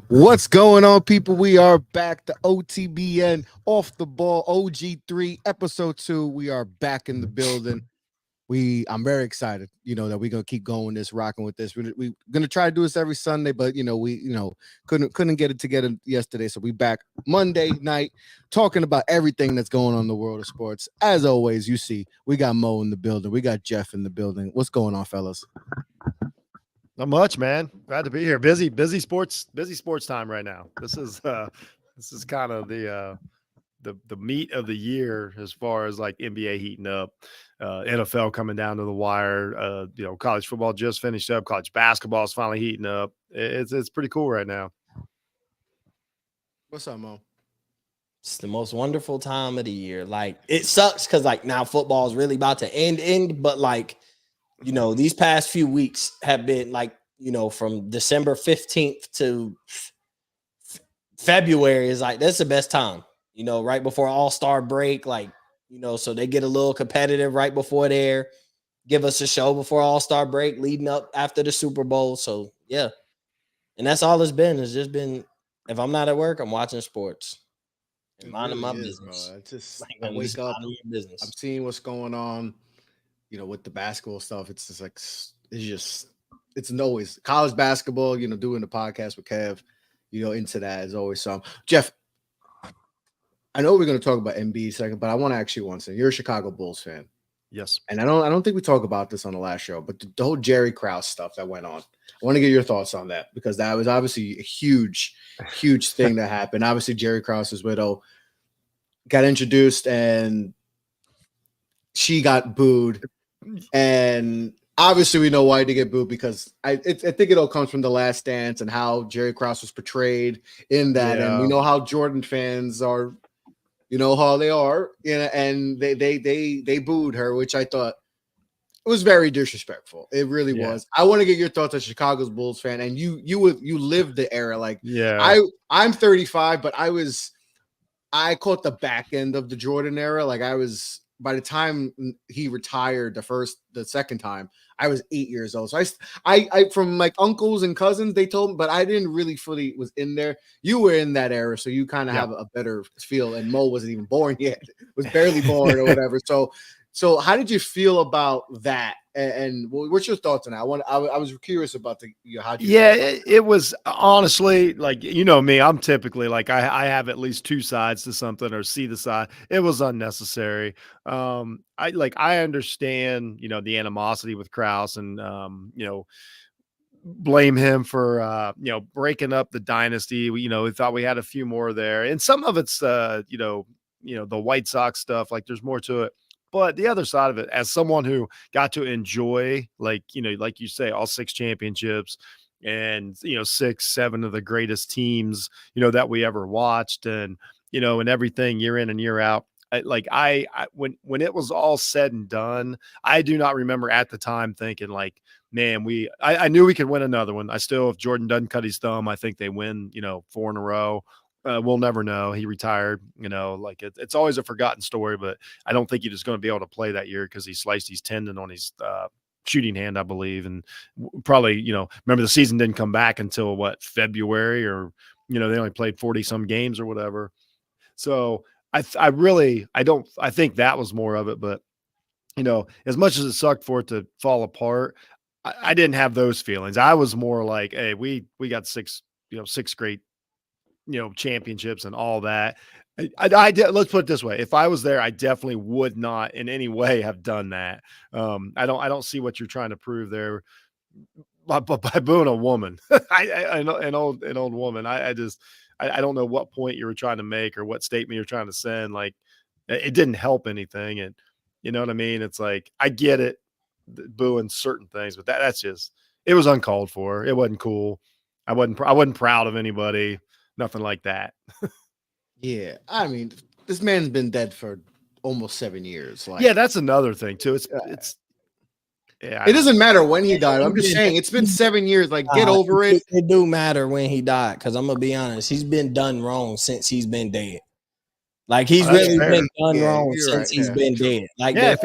What's going on, people? We are back. The OTBN Off the Ball OG3 episode 2. We are back in the building. I'm very excited, that we're gonna keep going this, rocking with this. We're gonna try to do this every Sunday, but we couldn't get it together yesterday. So we back Monday night talking about everything that's going on in the world of sports. As always, you see, we got Mo in the building, we got Jeff in the building. What's going on, fellas? Not much, man. Glad to be here. Busy sports time right now. This is kind of the meat of the year as far as like NBA heating up, NFL coming down to the wire. College football just finished up. College basketball is finally heating up. It's pretty cool right now. What's up, Mo? It's the most wonderful time of the year. Like, it sucks because like now football is really about to end, but like, these past few weeks have been like, from December 15th to February is like, that's the best time, right before All-Star break, like, so they get a little competitive right before there, give us a show before All-Star break, leading up after the Super Bowl. So yeah. And that's all it's been. It's just been, if I'm not at work, I'm watching sports. Minding my business. Bro. It's just like, I wake up, business. I'm seeing what's going on, with the basketball stuff. It's just like it's always college basketball. Doing the podcast with Kev, into that is always some. Jeff, I know we're going to talk about NBA second, but I want to actually once. You're a Chicago Bulls fan. Yes, and I don't think we talked about this on the last show, but the whole Jerry Krause stuff that went on. I want to get your thoughts on that because that was obviously a huge thing that happened. Obviously, Jerry Krause's widow got introduced and she got booed, and obviously we know why to get booed because I think it all comes from The Last Dance and how Jerry Krause was portrayed in that, and we know how Jordan fans are. You know how they are, and they booed her, which I thought was very disrespectful. It really was. I want to get your thoughts as Chicago's Bulls fan, and you lived the era. Like, I'm 35, but I caught the back end of the Jordan era. Like, by the time he retired the second time, I was 8 years old. So I from like uncles and cousins, they told me, but I didn't really fully was in there. You were in that era, so you kind of have a better feel. And Mo wasn't even born yet; was barely born or whatever. So how did you feel about that? And what's your thoughts on that? I was curious about how do you? Yeah, it was honestly like, me, I'm typically like I have at least two sides to something or see the side. It was unnecessary. I understand, the animosity with Krause and blame him for breaking up the dynasty. We thought we had a few more there, and some of it's the White Sox stuff. Like, there's more to it. But the other side of it, as someone who got to enjoy, like you say, all 6 championships and, 6, 7 of the greatest teams, that we ever watched, and, and everything year in and year out. When it was all said and done, I do not remember at the time thinking like, man, I knew we could win another one. I still, if Jordan doesn't cut his thumb, I think they win, 4 in a row. We'll never know. He retired, it's always a forgotten story, but I don't think he was going to be able to play that year because he sliced his tendon on his shooting hand, I believe. And probably, remember the season didn't come back until February, or, they only played 40 some games or whatever. So I think that was more of it, but as much as it sucked for it to fall apart, I didn't have those feelings. I was more like, hey, we got 6 great championships and all that. Let's put it this way. If I was there, I definitely would not in any way have done that. I don't see what you're trying to prove there by booing a woman. I know an old woman. I don't know what point you were trying to make or what statement you're trying to send. Like, it didn't help anything. And you know what I mean? It's like, I get it, booing certain things, but that's just, it was uncalled for. It wasn't cool. I wasn't proud of anybody. Nothing like that. Yeah, I mean, this man's been dead for almost 7 years. Like, yeah, that's another thing too. It doesn't matter when he died. I'm just saying it's been 7 years. Like, get over it. It do matter when he died, because I'm gonna be honest, he's been done wrong since he's been dead. Like, he's really been done wrong since he's been dead. Like, if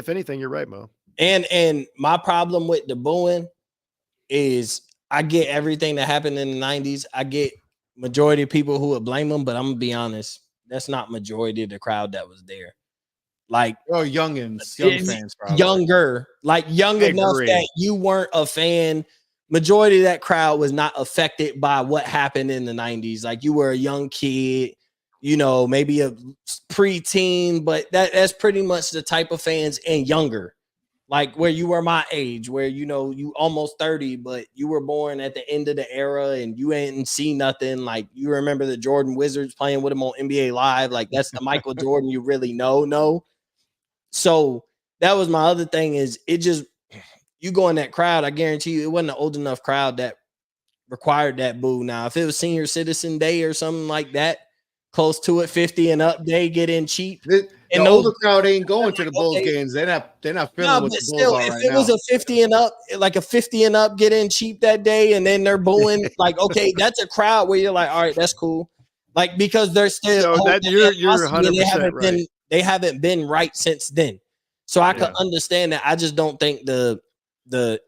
anything, you're right, Mo. And my problem with the booing is, I get everything that happened in the 90s. I get majority of people who would blame them, but I'm gonna be honest, that's not majority of the crowd that was there. Like youngins, young fans, probably. younger, like young enough that you weren't a fan. Majority of that crowd was not affected by what happened in the 90s. Like you were a young kid, you know, maybe a preteen, but that's pretty much the type of fans, and younger, like where you were my age, where, you know, you almost 30, but you were born at the end of the era and you ain't seen nothing. Like you remember the Jordan Wizards playing with him on NBA Live. Like that's the Michael Jordan you really know. So that was my other thing, is it just, you go in that crowd, I guarantee you it wasn't an old enough crowd that required that boo. Now, if it was Senior Citizen Day or something like that, close to it, 50 and up, they get in cheap. The older crowd ain't going to the Bulls games. They're not feeling what the Bulls are right now. If it was a 50 and up, like a 50 and up get in cheap that day, and then they're booing, like, okay, that's a crowd where you're like, all right, that's cool. Like, because they're still you're 100% right. They haven't been right since then. So I can understand that. I just don't think the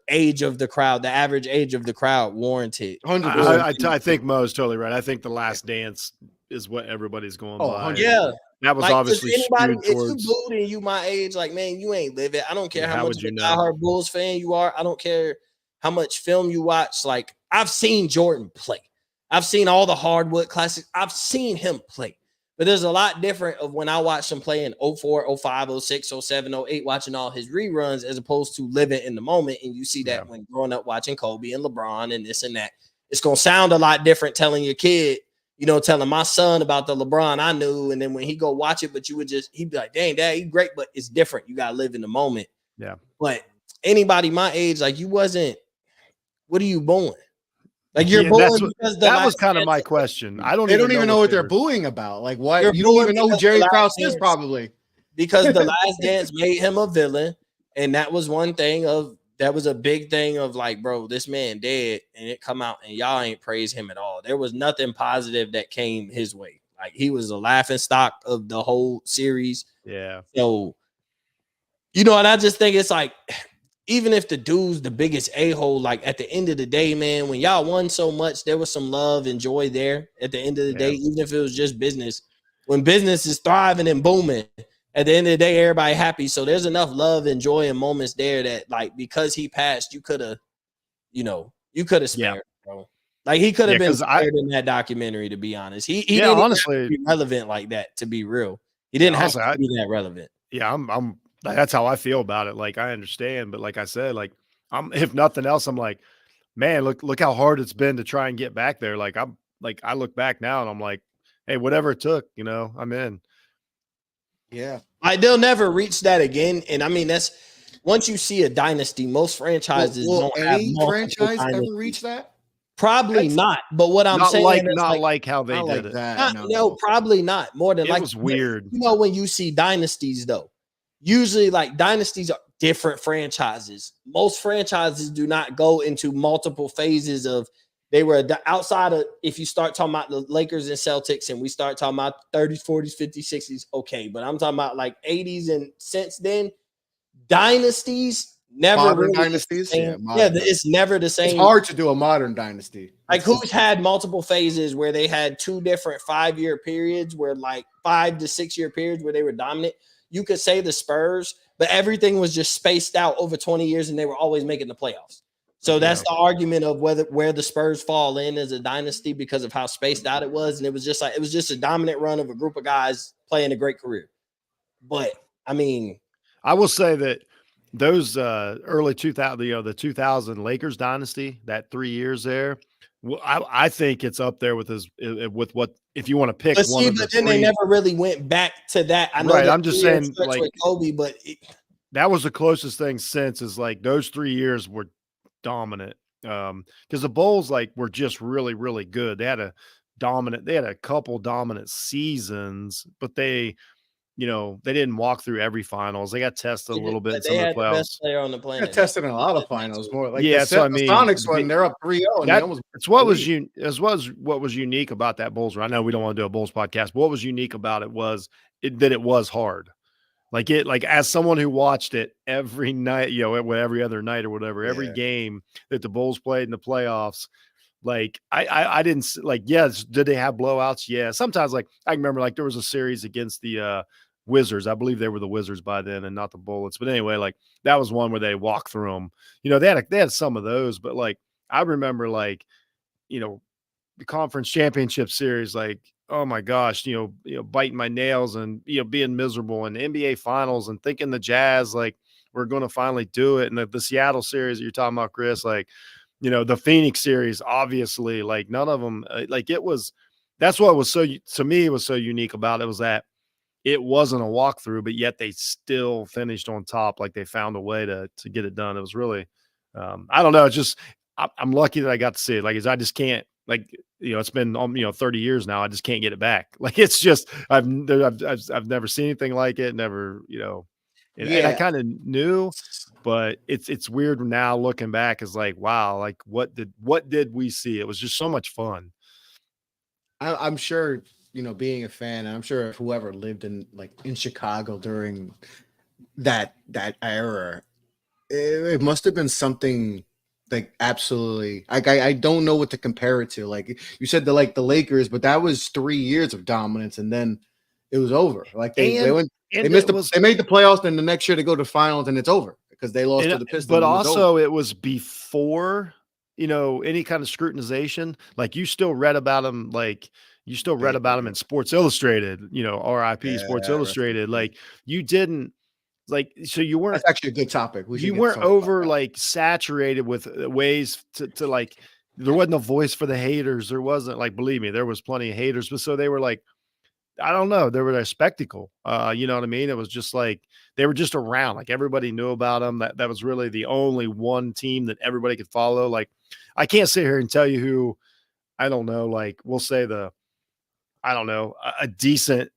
age of the crowd, the average age of the crowd, warranted. I think Mo's totally right. I think The Last Dance is what everybody's going by. Yeah. That was like, obviously skewed towards. If you booed and you my age, like, man, you ain't living. I don't care how much of a diehard Bulls fan you are. I don't care how much film you watch. Like, I've seen Jordan play. I've seen all the hardwood classics. I've seen him play. But there's a lot different of when I watched him play in 04, 05, 06, 07, 08, watching all his reruns, as opposed to living in the moment. And you see that when growing up watching Kobe and LeBron and this and that. It's going to sound a lot different telling your kid, you know, telling my son about the LeBron I knew. And then when he go watch it, but he'd be like, dang, dad, he's great, but it's different. You got to live in the moment. Yeah. But anybody my age, like, what are you booing? Like, you're booing because that was kind of my question. They don't even know what they're booing about. Like, why? You don't even know who Jerry Krause is, probably. Because The Last Dance made him a villain. And that was one thing that was a big thing of like, bro, this man dead, and it come out and y'all ain't praise him at all. There was nothing positive that came his way. Like, he was a laughing stock of the whole series. Yeah. So, you know, and I just think it's like, even if the dude's the biggest a-hole, like, at the end of the day, man, when y'all won so much, there was some love and joy there at the end of the day, even if it was just business. When business is thriving and booming, at the end of the day, everybody happy. So there's enough love and joy and moments there that, like, because he passed, you could have spared, bro. Like, he could have been spared in that documentary, to be honest. He didn't honestly have to be relevant like that, to be real. He didn't have to be that relevant. Yeah, I'm that's how I feel about it. Like, I understand, but like I said, like, if nothing else, I'm like, man, look how hard it's been to try and get back there. Like, I look back now and I'm like, hey, whatever it took, you know, I'm in. Yeah. They'll never reach that again. And I mean, that's once you see a dynasty, most franchises don't have any franchise ever reach that? Probably not. But what I'm saying is like how they did it. No, probably not. More than it was weird. You know, when you see dynasties, though, usually, like, dynasties are different franchises. Most franchises do not go into multiple phases of, they were outside of, if you start talking about the Lakers and Celtics and we start talking about 30s, 40s, 50s, 60s, okay. But I'm talking about like 80s and since then, dynasties never modern really dynasties. It's never the same. It's hard to do a modern dynasty. Like, who's had multiple phases where they had 2 different 5-year periods, where like 5 to 6 year periods where they were dominant. You could say the Spurs, but everything was just spaced out over 20 years and they were always making the playoffs. So that's the argument of where the Spurs fall in as a dynasty, because of how spaced out it was. And it was just a dominant run of a group of guys playing a great career. But I mean, I will say that those early 2000, the 2000 Lakers dynasty, that 3 years there, I think it's up there with what, if you want to pick one of the then they never really went back to that. I know, right? I'm just saying, like, with Kobe, but that was the closest thing since, is like those 3 years were dominant, because the Bulls, like, were just really, really good. They had a couple dominant seasons, but they didn't walk through every finals. They got tested a little bit in some of the playoffs. The best player on the planet. Got tested in a lot of finals, more like so I mean, the Sonics when they're up 3-0. It's what was unique about that Bulls run. I know we don't want to do a Bulls podcast, but what was unique about it was that it was hard. Like as someone who watched it every night, every other night or whatever, every Yeah. game that the Bulls played in the playoffs, like I didn't like, yes, did they have blowouts? Yeah. Sometimes like I remember like there was a series against the Wizards. I believe they were the Wizards by then and not the Bullets. But anyway, like that was one where they walked through them. They had some of those, but like I remember like, the conference championship series, like, oh my gosh, biting my nails and, being miserable, and the NBA finals and thinking the Jazz, like, we're going to finally do it. And the Seattle series that you're talking about, Chris, like, the Phoenix series, obviously, like none of them, that's what was to me, it was so unique about it, was that it wasn't a walkthrough, but yet they still finished on top. Like they found a way to get it done. It was really, I don't know. It's just, I'm lucky that I got to see it. Like, I just can't, like, it's been 30 years now. I just can't get it back. Like, it's just, I've never seen anything like it. Never, and I Yeah. kind of knew, but it's weird now looking back. Is like, wow, like what did we see? It was just so much fun. I'm sure, being a fan, and I'm sure if whoever lived in Chicago during that era, it must have been something like absolutely, like I don't know what to compare it to. Like you said, the Lakers, but that was 3 years of dominance, and then it was over. Like they And went, they and missed it the, was they made the playoffs, and the next year they go to finals, and it's over because they lost to the Pistons, but and it's over. also it was before, any kind of scrutinization. Like you still read about him, in Sports Illustrated, RIP Sports Yeah, rest in Illustrated. peace. Like you didn't like, so That's actually a good topic. We should you get to weren't talk about over that. like saturated with ways to like, there wasn't a voice for the haters. There wasn't, like, believe me, there was plenty of haters, but so they were like, I don't know. They were a spectacle. You know what I mean? It was just like they were just around. Like everybody knew about them. That was really the only one team that everybody could follow. Like I can't sit here and tell you who, I don't know. Like we'll say I don't know, a decent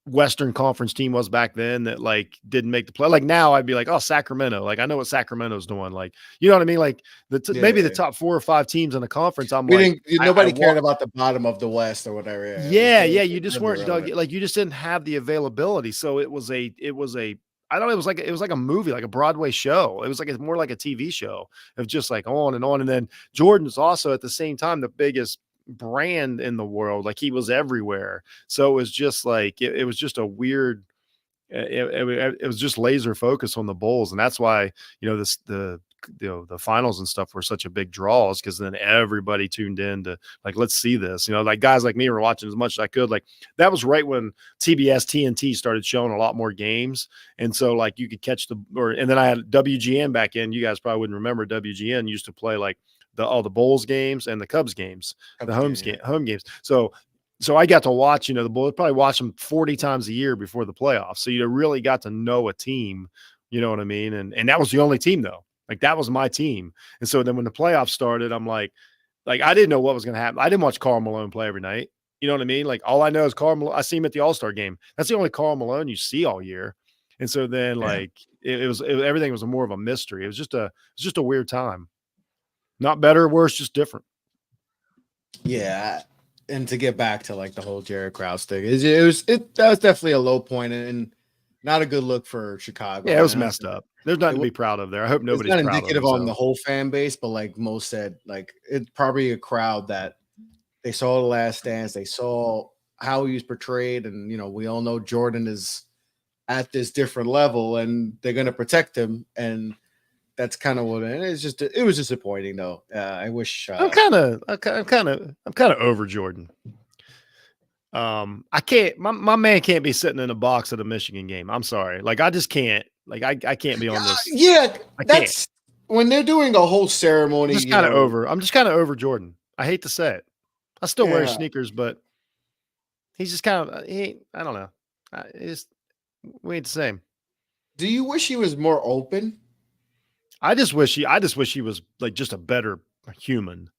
Western Conference team was back then that like didn't make the play. Like now I'd be like, oh, Sacramento. Like I know what Sacramento's doing. Like, you know what I mean? Like Yeah, maybe yeah, the yeah. top 4 or 5 teams in the conference. I'm We like, didn't. I Nobody cared about the bottom of the West or whatever. Yeah, yeah, it yeah, was you just really weren't dug, irrelevant. like, you just didn't have the availability, so it was a I don't know, it was like a movie, like a Broadway show. It was like more like a TV show of just like on, and then Jordan's also at the same time the biggest brand in the world, like he was everywhere. So it was just like it was just a weird, it was just laser focus on the Bulls, and that's why the finals and stuff were such a big draws, because then everybody tuned in to like, let's see this. Like guys like me were watching as much as I could. Like that was right when TBS TNT started showing a lot more games, and so like you could catch and then I had WGN back in. You guys probably wouldn't remember WGN used to play like all the Bulls games and the Cubs games, the Cubs game, yeah. home games. So I got to watch, the Bulls, probably watch them 40 times a year before the playoffs. So you really got to know a team, you know what I mean? And that was the only team though. Like that was my team. And so then when the playoffs started, I'm like I didn't know what was going to happen. I didn't watch Karl Malone play every night. You know what I mean? Like all I know is Karl Malone. I see him at the All-Star game. That's the only Karl Malone you see all year. And so then Yeah. like everything was more of a mystery. It was just a weird time. Not better or worse, just different. Yeah, and to get back to like the whole Jared Krause thing, that was definitely a low point, and not a good look for Chicago. Yeah, it was Man. messed up. There's nothing to be proud of there. I hope It's nobody's not proud of indicative on the themselves. whole fan base, but like most said, like it's probably a crowd that they saw The Last Dance, they saw how he was portrayed, and we all know Jordan is at this different level, and they're gonna protect him, and that's kind of what it was disappointing though. I wish I'm kind of over Jordan. I can't. My man can't be sitting in a box at a Michigan game. I'm sorry. Like I just can't. Like I can't be on this. Yeah, I that's when they're doing a whole ceremony. I'm just kind of over. I'm just kind of over Jordan. I hate to say it. I still wear Yeah. sneakers, but he's just kind of. I don't know. We ain't the same. Do you wish he was more open? I just wish he was like just a better human.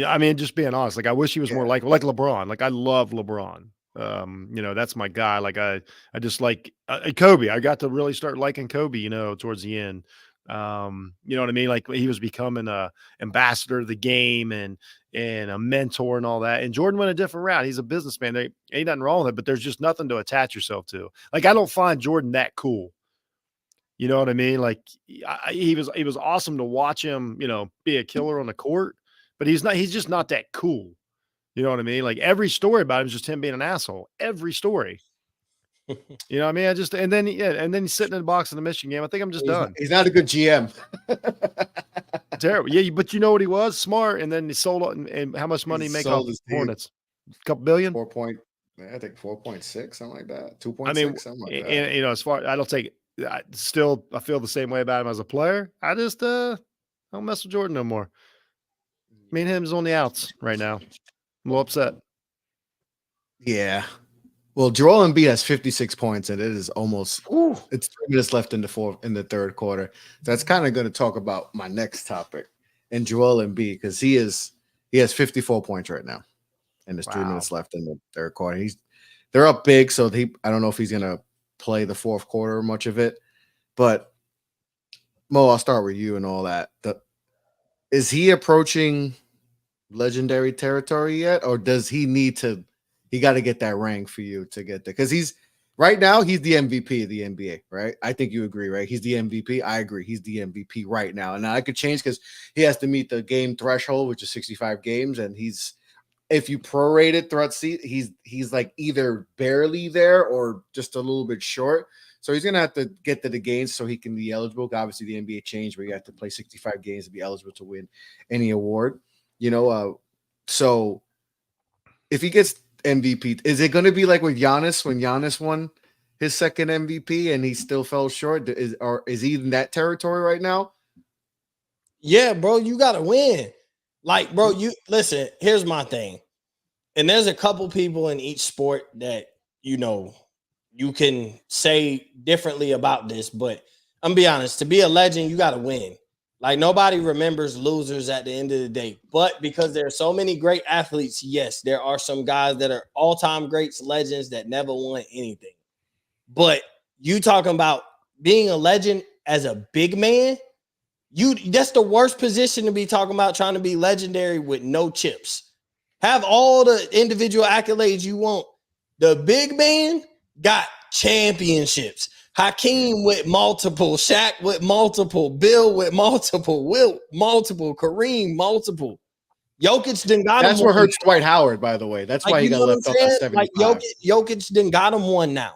I mean, just being honest, like I wish he was more like LeBron. Like I love LeBron. That's my guy. Like I just like Kobe. I got to really start liking Kobe, towards the end. You know what I mean? Like he was becoming a ambassador of the game, and and a mentor and all that. And Jordan went a different route. He's a businessman. There ain't nothing wrong with it, but there's just nothing to attach yourself to. Like, I don't find Jordan that cool. You know what I mean? Like, he was awesome to watch him, be a killer on the court, but he's just not that cool. You know what I mean? Like, every story about him is just him being an asshole. Every story. You know what I mean? And then he's sitting in the box in the Michigan game. I think I'm just done. He's not a good GM. Terrible. Yeah, but you know what he was? Smart. And then he sold it. And how much money he make off the Hornets? A couple billion? 4 point, I think 4.6, something like that. 2.6, I mean, something like that. And as far, I don't take it. I feel the same way about him as a player. I just don't mess with Jordan no more. Me and him is on the outs right now. I'm a little upset. Yeah. Well, Joel Embiid has 56 points, and it is almost it's 3 minutes left in the third quarter. That's kind of going to talk about my next topic, and Joel Embiid, because he has 54 points right now, and there's 3 minutes left in the third quarter. They're up big, so I don't know if he's going to play the fourth quarter much of it, but Mo, I'll start with you and all that. Is he approaching legendary territory yet, or does he need to? He got to get that rank for you to get there, because right now he's the MVP of the NBA, right? I think you agree, right? He's the MVP. I agree. He's the MVP right now, and now I could change because he has to meet the game threshold, which is 65 games, and if you prorate it throughout the season, he's like either barely there or just a little bit short. So he's gonna have to get to the games so he can be eligible. Obviously, the NBA changed where you have to play 65 games to be eligible to win any award. So if he gets MVP, is it going to be like with Giannis when Giannis won his second MVP and he still fell short? Is he in that territory right now? Yeah, bro, you got to win. Like, bro, you listen, here's my thing. And there's a couple people in each sport that, you can say differently about this, but I'm gonna be honest, to be a legend, you got to win. Like, nobody remembers losers at the end of the day. But because there are so many great athletes, yes, there are some guys that are all-time greats, legends that never won anything. But you talking about being a legend as a big man, that's the worst position to be talking about, trying to be legendary with no chips. Have all the individual accolades you want. The big man got championships. Hakeem with multiple, Shaq with multiple, Bill with multiple, Wilt multiple, Kareem multiple. Jokic done got him. That's what hurts Dwight Howard, by the way. That's why he got left off at 75. Like Jokic done got him one now.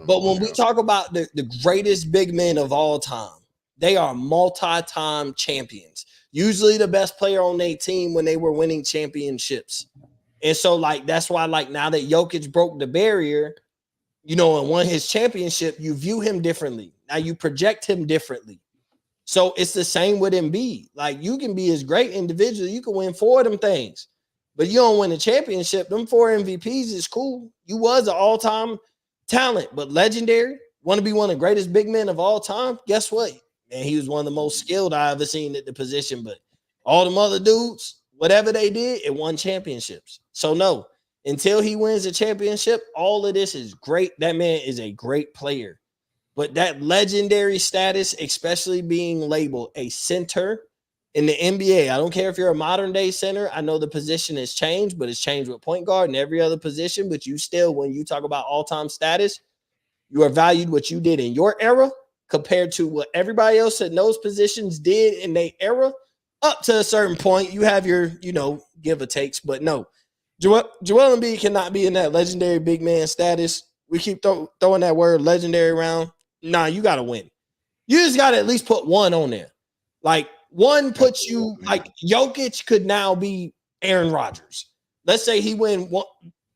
But when we talk about the greatest big men of all time, they are multi-time champions. Usually the best player on their team when they were winning championships. And so, that's why, now that Jokic broke the barrier, and won his championship, you view him differently. Now you project him differently. So it's the same with Embiid. Like, you can be as great individually. You can win 4 of them things, but you don't win a championship. Them 4 MVPs is cool. You was an all-time talent, but legendary. Want to be one of the greatest big men of all time? Guess what? Man, he was one of the most skilled I ever seen at the position. But all them other dudes, whatever they did, it won championships. So no. Until he wins a championship, all of this is great. That man is a great player. But that legendary status, especially being labeled a center in the NBA, I don't care if you're a modern day center. I know the position has changed, but it's changed with point guard and every other position. But you still, when you talk about all-time status, you are valued what you did in your era compared to what everybody else in those positions did in their era. Up to a certain point, you have your, give or takes, but no. Joel Embiid cannot be in that legendary big man status. We keep throwing that word legendary around. Nah, you got to win. You just got to at least put 1 on there. Like, 1 puts you, like, Jokic could now be Aaron Rodgers. Let's say he win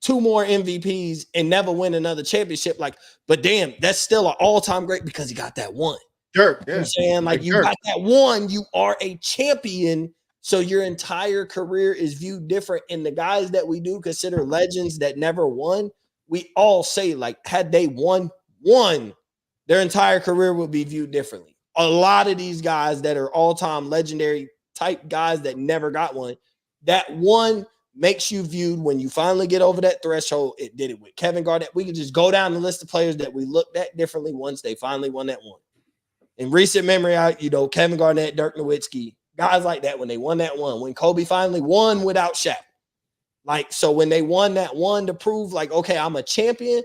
2 more MVPs and never win another championship. Like, but damn, that's still an all-time great because he got that 1. Sure. You know what I'm saying? Like, you got that 1, you are a champion. So your entire career is viewed different. And the guys that we do consider legends that never won, we all say, like, had they won, their entire career would be viewed differently. A lot of these guys that are all-time legendary type guys that never got one, that 1 makes you viewed when you finally get over that threshold. It did it with Kevin Garnett. We can just go down the list of players that we looked at differently once they finally won that 1. In recent memory, Kevin Garnett, Dirk Nowitzki, guys like that when they won that one, when Kobe finally won without Shaq. Like, so when they won that one to prove like, okay, I'm a champion,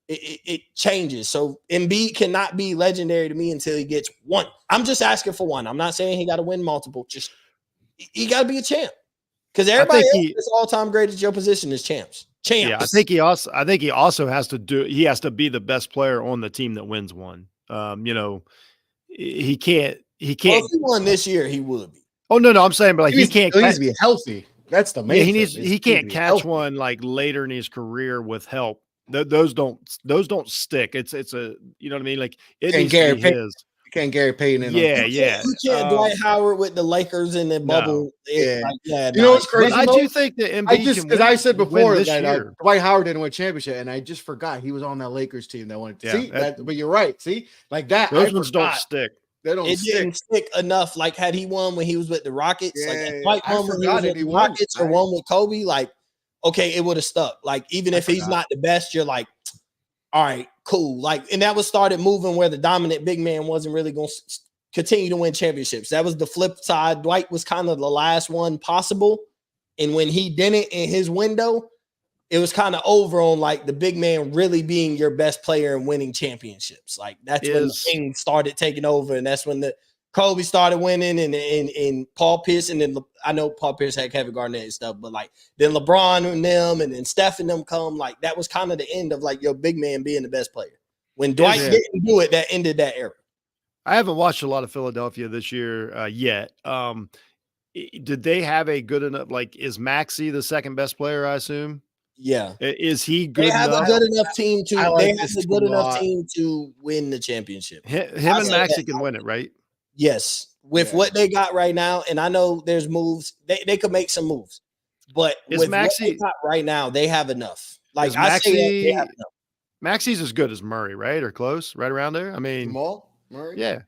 it changes. So Embiid cannot be legendary to me until he gets one. I'm just asking for one. I'm not saying he got to win multiple. Just he got to be a champ. Because everybody else is all-time great at your position is champs. Yeah, I think he also has to be the best player on the team that wins one. You know, he can't. Well, if he won this year, he would be. Oh no, I'm saying, but like he can't. He needs to be healthy. That's the main. Yeah, he can't catch one like later in his career with help. Those don't stick. It's a, you know what I mean? Like it needs to be his. You can't Gary Payton in. Yeah. You can't Dwight Howard with the Lakers in the bubble. You know what's crazy? I do think that Embiid because I said before that Dwight Howard didn't win championship, and I just forgot he was on that Lakers team that won. Yeah, but you're right. See, like that. Those ones don't stick. They don't. It didn't stick enough. Like had he won when he was with the Rockets, like Dwight won when he was with the Rockets, or won with Kobe, like okay, it would have stuck. Like even if he's not the best, you're like, all right, cool. Like, and that was started moving where the dominant big man wasn't really going to continue to win championships. That was the flip side. Dwight was kind of the last one possible. And when he didn't in his window, it was kind of over on like the big man really being your best player and winning championships. Like that's when the thing started taking over. And that's when the Kobe started winning and Paul Pierce, and then I know Paul Pierce had Kevin Garnett and stuff, but like then LeBron and them and then Steph and them come, like that was kind of the end of like your big man being the best player. When Dwight didn't do it, that ended that era. I haven't watched a lot of Philadelphia this year yet. Did they have a good enough, like is Maxey the second best player, I assume? Yeah. Is he good enough? They have a good enough team to win the championship. Him and Maxey can win it, right? Yes, with what they got right now, and I know there's moves. They could make some moves, but with Maxey, what they got right now, they have enough. Like I say, they have enough. Maxey's as good as Murray, right, or close, right around there. I mean, Jamal Murray. Yeah.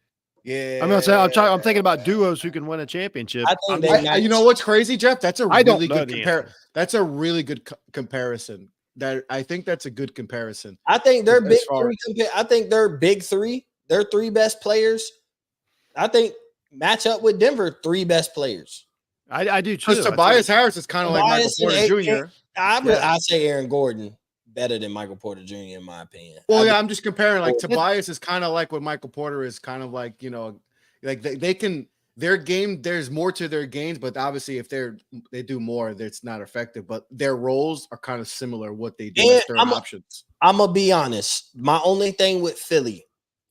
I mean, I'm thinking about duos who can win a championship. You know what's crazy, Jeff? That's a really good comparison. That's a really good comparison. I think that's a good comparison. I think they're big three. I think they're big three. Their three best players. I think match up with Denver, three best players. I do too. Because Tobias Harris is kind of like Michael Porter Jr. I say Aaron Gordon better than Michael Porter Jr. in my opinion. Well, I'm just comparing. Like Tobias is kind of like what Michael Porter is, kind of like, you know, like they can their game. There's more to their games, but obviously if they do more, that's not effective. But their roles are kind of similar. What they do as third options. I'm gonna be honest. My only thing with Philly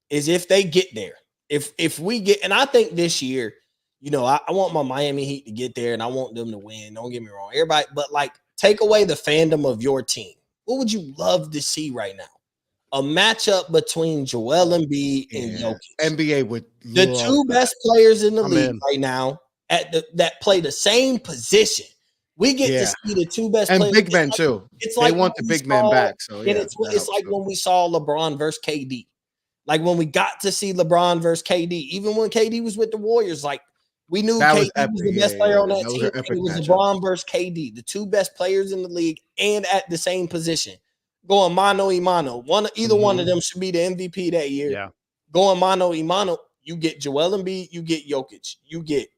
is if they get there. If we get, and I think this year, you know, I want my Miami Heat to get there and I want them to win. Don't get me wrong. Everybody, but like take away the fandom of your team. What would you love to see right now? A matchup between Joel Embiid and Jokic. NBA would the two best players in the league right now that play the same position. We get to see the two best players. And big men too. It's like they want the big men back. So it's like when we saw LeBron versus KD. Like when we got to see LeBron versus KD, even when KD was with the Warriors, like we knew KD was the best player on that team. It was LeBron versus KD, the two best players in the league and at the same position. Going mano y mano. Either one of them should be the MVP that year. Yeah. Going mano y mano, you get Joel Embiid, you get Jokic. You get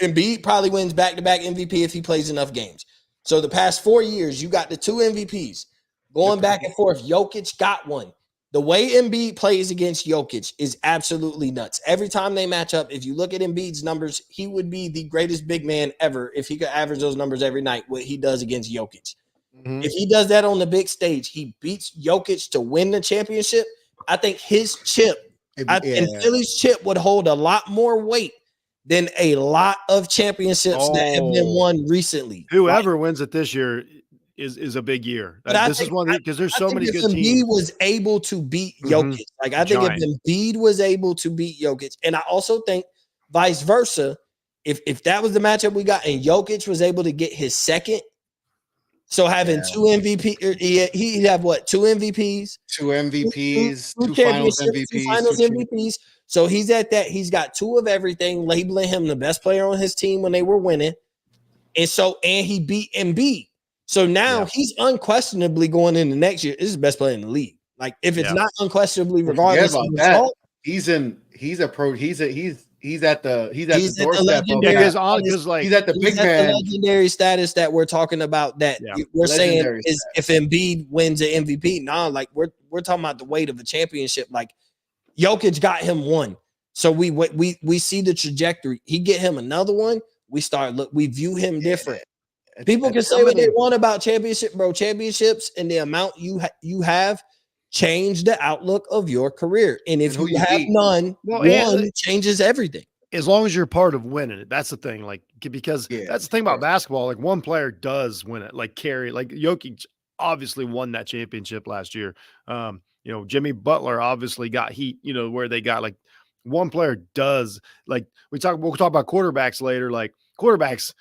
Embiid probably wins back-to-back MVP if he plays enough games. So the past 4 years, you got the two MVPs. Going back and forth, Jokic got one. The way Embiid plays against Jokic is absolutely nuts. Every time they match up, if you look at Embiid's numbers, he would be the greatest big man ever if he could average those numbers every night, what he does against Jokic. Mm-hmm. If he does that on the big stage, he beats Jokic to win the championship. I think his chip and Philly's chip would hold a lot more weight than a lot of championships that have been won recently. Whoever wins it this year is a big year. This is one because there's so many good teams. Embiid was able to beat Jokic. Like I think if Embiid was able to beat Jokic, and I also think vice versa, if that was the matchup we got, and Jokic was able to get his second, so having two MVP, he'd have what? Two MVPs, two finals MVPs. So he's at that. He's got two of everything, labeling him the best player on his team when they were winning, and he beat Embiid. So now he's unquestionably going into next year. This is the best player in the league. Like if it's not unquestionably, regardless of the result, he's he's at the He's at the doorstep of legendary Yeah, that. because like He's at the he's big at the man. legendary status that we're talking about. That Yeah. we're saying Legendary is if Embiid wins an MVP, like we're talking about the weight of a championship. Like Jokic got him one, so we see the trajectory. He get him another one. We view him different. People can say what they want about championships and the amount you have change the outlook of your career. And if you have none, one changes everything. As long as you're part of winning it, that's the thing. Like, because that's the thing about basketball. Like, one player does win it. Like Jokic obviously won that championship last year. Jimmy Butler obviously got heat. Where they got like one player does. Like we'll talk about quarterbacks later. Like quarterbacks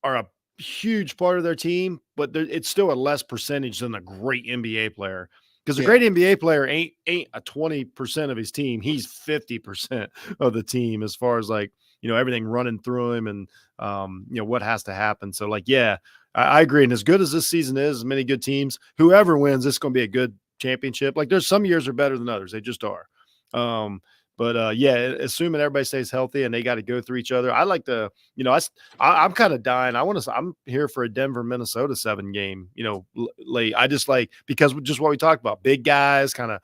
are a huge part of their team, but it's still a less percentage than a great NBA player. Because a great NBA player ain't a 20% of his team. He's 50% of the team as far as like, everything running through him and, what has to happen. So like, yeah, I agree. And as good as this season is, as many good teams, whoever wins, it's going to be a good championship. Like there's some years are better than others. They just are. Yeah, assuming everybody stays healthy and they got to go through each other. I like to, I'm kind of dying. I'm here for a Denver, Minnesota 7 game, late. I just like, because just what we talked about, big guys kind of,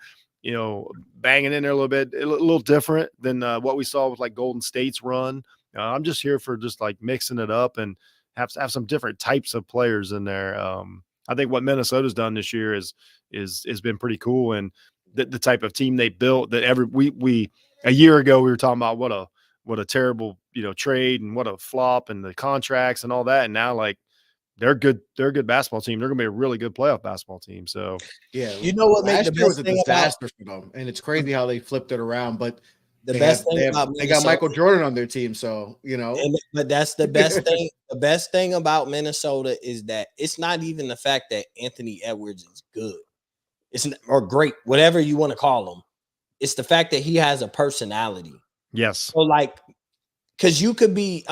banging in there a little bit, a little different than what we saw with like Golden State's run. I'm just here for just like mixing it up and have some different types of players in there. I think what Minnesota's done this year is been pretty cool. And the type of team they built that we a year ago we were talking about what a terrible trade and what a flop and the contracts and all that, and now like they're a good basketball team. They're gonna be a really good playoff basketball team. So yeah, what made last the year was best a thing disaster for them, and it's crazy how they flipped it around. But they got Michael Jordan on their team, so but that's the best thing. The best thing about Minnesota is that it's not even the fact that Anthony Edwards is good. Or great, whatever you want to call him. It's the fact that he has a personality. Yes. So like, because you could be,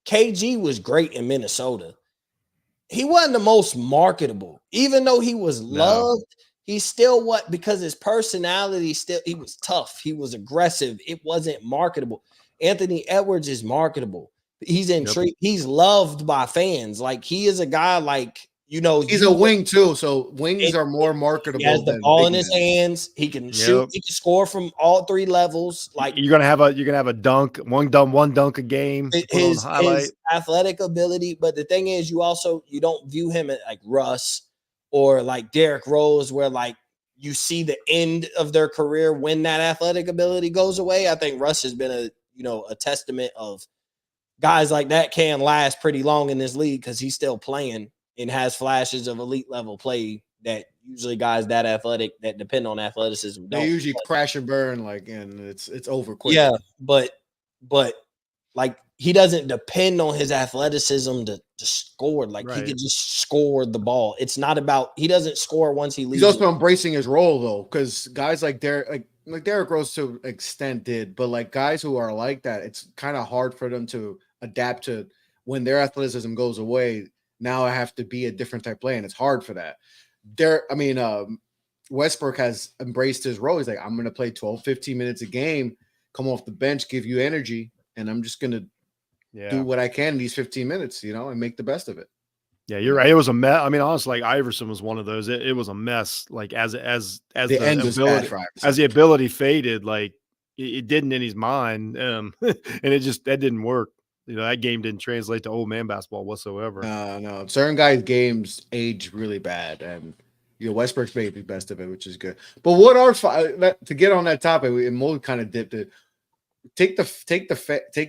KG was great in Minnesota. He wasn't the most marketable, even though he was loved. He still because his personality he was tough. He was aggressive. It wasn't marketable. Anthony Edwards is marketable. He's intrigued. Yep. He's loved by fans. Like he is a guy like, he's a wing too, so wings are more marketable. He has the ball in his hands. He can shoot. He can score from all 3 levels. Like you're gonna have a dunk, one dunk a game. His athletic ability, but the thing is, you don't view him as like Russ or like Derrick Rose, where like you see the end of their career when that athletic ability goes away. I think Russ has been a testament of guys like that can last pretty long in this league because he's still playing and has flashes of elite level play that usually guys that athletic that depend on athleticism they usually crash and burn, like, and it's over quick. Yeah, but like he doesn't depend on his athleticism to score. Like he can just score the ball. It's not about he doesn't score once he leaves. He's also embracing his role though, because guys like Derrick Rose to an extent did, but like guys who are like that, it's kind of hard for them to adapt to when their athleticism goes away. Now I have to be a different type of player, and it's hard for that. Westbrook has embraced his role. He's like, I'm going to play 12, 15 minutes a game, come off the bench, give you energy, and I'm just going to do what I can in these 15 minutes, and make the best of it. Yeah, you're right. It was a mess. Honestly, like Iverson was one of those. It was a mess. Like as the ability faded, like it didn't in his mind, and that didn't work. That game didn't translate to old man basketball whatsoever. No. Certain guys' games age really bad, and Westbrook's made the best of it, which is good. But what are to get on that topic? And Mo kind of dipped it. Take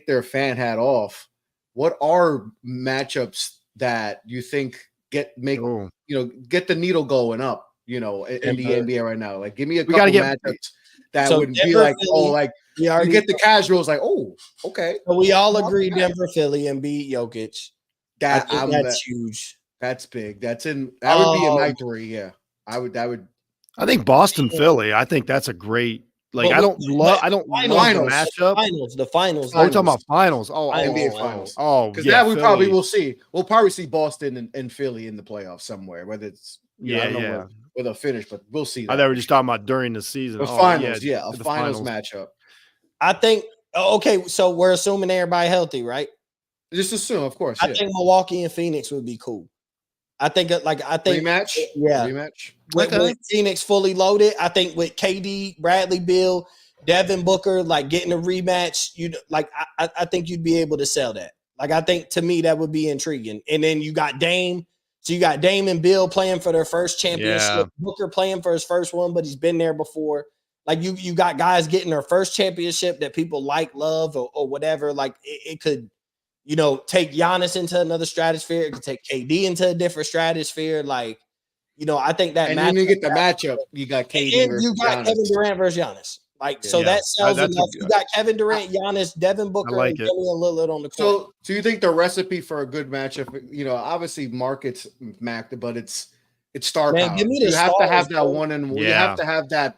their fan hat off. What are matchups that you think get the needle going up? In the NBA right now, like give me a couple matchups that would be like, you get the casuals like, oh, okay. So we all agree Denver, Philly, and beat Jokic. That's huge. That's big. That would be in my 3. Yeah, I would. I think Boston, Philly. I think that's a great. Like I don't love the matchup. The finals. We're talking about finals. NBA finals. Because we probably will see. We'll probably see Boston and Philly in the playoffs somewhere. Whether it's I don't know where they'll finish, but we'll see. I thought we were just talking about during the season. The finals, a finals matchup. I think Okay, so we're assuming everybody healthy, right? Just assume, of course. I Yeah. think Milwaukee and Phoenix would be cool. I think Rematch. yeah. Rematch. With Phoenix fully loaded, I think with KD, Bradley Beal, Devin Booker, like getting a rematch, I think you'd be able to sell that. Like, I think to me that would be intriguing. And then you got Dame. So you got Dame and Bill playing for their first championship. Yeah. Booker playing for his first one, but he's been there before. Like you got guys getting their first championship that people like, love, or whatever. Like it could, take Giannis into another stratosphere. It could take KD into a different stratosphere. Like, I think that And match. then you get the matchup. You got KD And you got Giannis. Kevin Durant versus Giannis. Like, so Yeah. that sells That's enough. You got Kevin Durant, Giannis, Devin Booker, like and it. Damian Lillard on the court. So, do you think the recipe for a good matchup? Obviously markets macked, but it's star Man, power. give me the You have to have stars, that bro. one and Yeah. you have to have that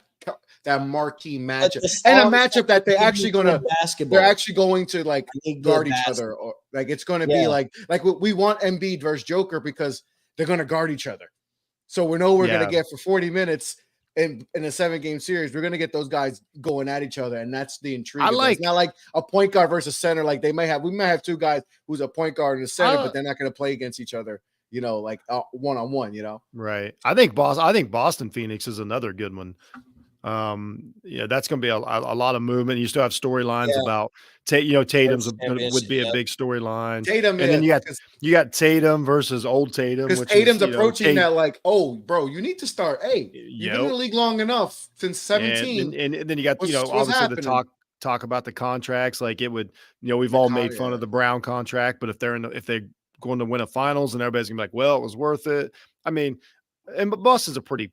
marquee matchup the and a stars matchup that they're give me actually good gonna basketball. they're actually going to like I need good guard each basketball. other, or like it's going to be like we want Embiid versus Joker because they're going to guard each other. So we know we're going to get for 40 minutes in a 7-game series. We're going to get those guys going at each other, and that's the intrigue. It's not like a point guard versus center. Like we might have two guys who's a point guard and a center, but they're not going to play against each other. Like one-on-one. Right. I think Boston Phoenix is another good one. That's going to be a lot of movement. You still have storylines about Tatum's would be a big storyline. Tatum, and then you got Tatum versus old Tatum, because which Tatum's is, approaching that like, oh, bro, you need to start. Hey, you've been in the league long enough since 17, and then you got obviously happening? the talk about the contracts. Like it would, we've all made fun of the Brown contract, but if they're going to win a finals, and everybody's gonna be like, well, it was worth it. I mean, and Boston's a pretty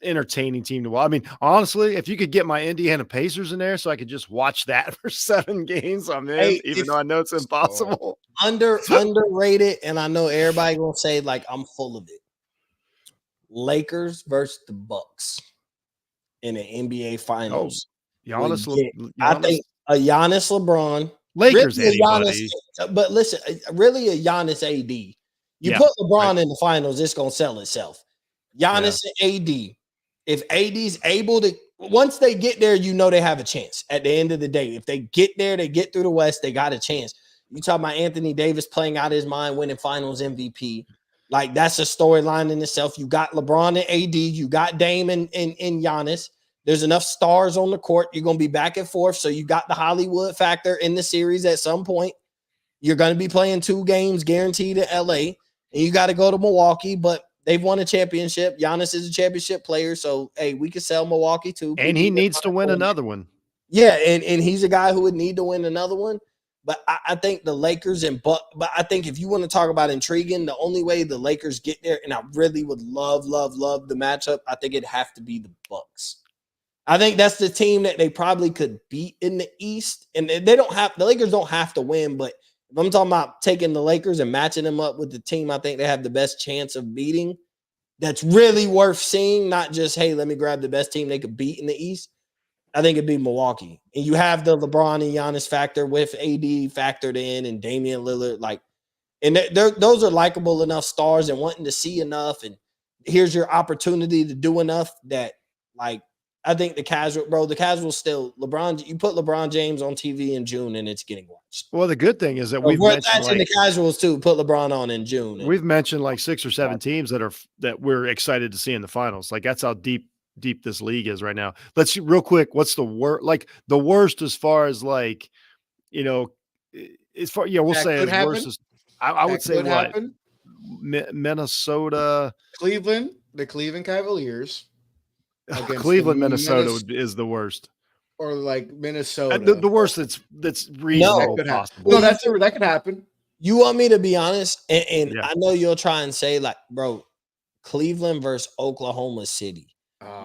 entertaining team to watch. I mean, honestly, if you could get my Indiana Pacers in there so I could just watch that for 7 games, I'm in, even though I know it's impossible. Underrated, and I know everybody gonna say like I'm full of it. Lakers versus the Bucks in the NBA Finals. I think a Giannis LeBron. Lakers really anybody. But listen, really a Giannis AD. You put LeBron in the finals, it's gonna sell itself. Giannis and AD. If AD's able to, once they get there, they have a chance. At the end of the day, if they get there, they get through the West, they got a chance. You talk about Anthony Davis playing out his mind, winning Finals MVP. Like that's a storyline in itself. You got LeBron and AD. You got Dame and Giannis. There's enough stars on the court. You're going to be back and forth. So you got the Hollywood factor in the series at some point. You're going to be playing 2 games guaranteed in LA. And you got to go to Milwaukee, but they've won a championship. Giannis is a championship player. So, hey, we could sell Milwaukee too. And he needs to win another one. Yeah, and he's a guy who would need to win another one. But I think the Lakers but I think if you want to talk about intriguing, the only way the Lakers get there, and I really would love the matchup, I think it'd have to be the Bucks. I think that's the team that they probably could beat in the East. And the Lakers don't have to win, but if I'm talking about taking the Lakers and matching them up with the team I think they have the best chance of beating, that's really worth seeing, not just, hey, let me grab the best team they could beat in the East. I think it'd be Milwaukee. And you have the LeBron and Giannis factor with AD factored in and Damian Lillard. And those are likable enough stars and wanting to see enough. And here's your opportunity to do enough that, I think the casual still LeBron. You put LeBron James on TV in June and it's getting watched. Well, the good thing is that we've mentioned the casuals too. Put LeBron on in June. We've mentioned 6 or 7 teams that we're excited to see in the finals. Like that's how deep this league is right now. Let's real quick. What's the worst? The worst as far as we'll say as worst as I would say what Minnesota, Cleveland, the Cleveland Cavaliers. Cleveland, Minnesota is the worst, or Minnesota. The worst that's reasonable. Possible. No, that could happen. You want me to be honest, and I know you'll try and say bro, Cleveland versus Oklahoma City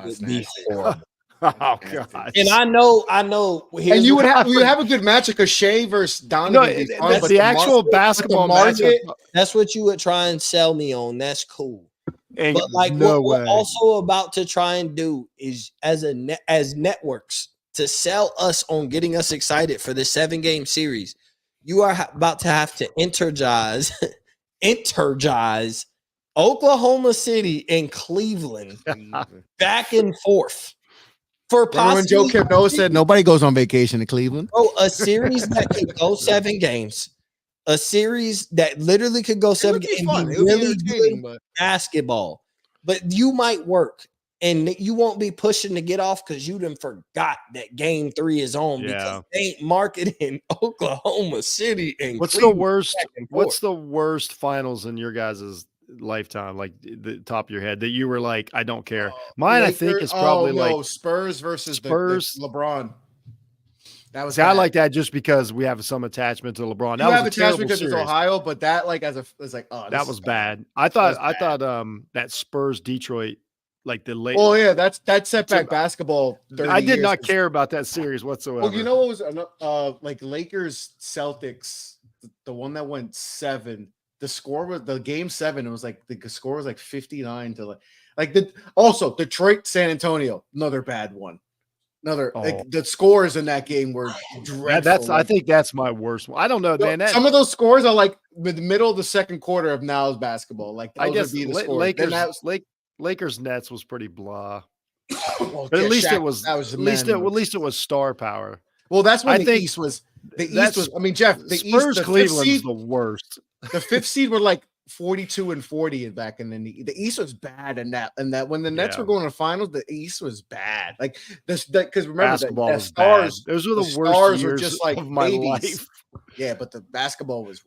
would be horrible. Oh god! And I know. And you would have a good matchup because Shea versus Donovan. No, that's the actual basketball matchup. That's what you would try and sell me on. That's cool. And but what we're also about to try and do is as networks to sell us on getting us excited for the 7-game series. You are about to have to energize Oklahoma City and Cleveland back and forth. for Remember when Joe possibly Kipno said nobody goes on vacation to Cleveland? bro, a series that could go 7 games, a series that literally could go 7 games and be really good but basketball. But you might work and you won't be pushing to get off because you done forgot that game 3 is on because they ain't marketing Oklahoma City and What's Cleveland the worst? back and What's forth. the worst finals in your guys' lifetime? Like the top of your head that you were like, I don't care. Mine, I think, is probably like Spurs versus Spurs. the LeBron. That was I like that just because we have some attachment to LeBron. That you was have a attachment terrible because it's series. Ohio, but that like it's like That was bad. I thought that Spurs Detroit, like the late. Oh yeah, that setback basketball. I did not care about that series whatsoever. Well, you know what was like Lakers Celtics, the one that went 7. The score was the game 7. It was like the score was like 59 to also Detroit San Antonio, another bad one. Like the scores in that game were dreadful. I think that's my worst one. I don't know, man. Some of those scores are like the middle of the second quarter of now's basketball. Like I guess would be the scores. Lakers Nets was pretty blah. Well, But at least Shaq, it was at least it was star power. Well, that's when I think East was. The East was. I mean, Jeff, the Spurs East, Cleveland's the worst. The 5th seed were like 42 and 40 back in the East was bad, and that when the Nets were going to the finals, the East was bad. Like this, because remember basketball the was stars. Bad. Those were the worst stars years were just like of my babies. life. Yeah, but the basketball was.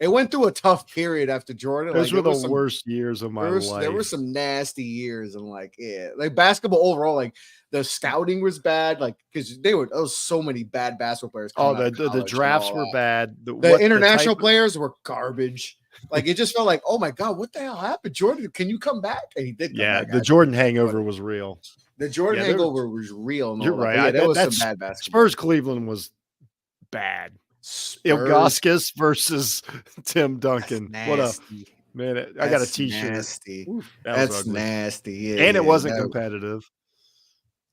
It went through a tough period after Jordan. Those were the worst years of my life. There were some nasty years, and like basketball overall, like the scouting was bad, like because there was so many bad basketball players. The drafts were bad. The international players were garbage. Like it just felt like, oh my god, what the hell happened, Jordan? Can you come back? And he did. The Jordan hangover was real. The Jordan hangover was real. You're right. Yeah, there was some bad basketball. Spurs Cleveland was bad. Ilgauskas versus Tim Duncan. What a man! I got a T-shirt. That's nasty. Yeah, and it wasn't competitive.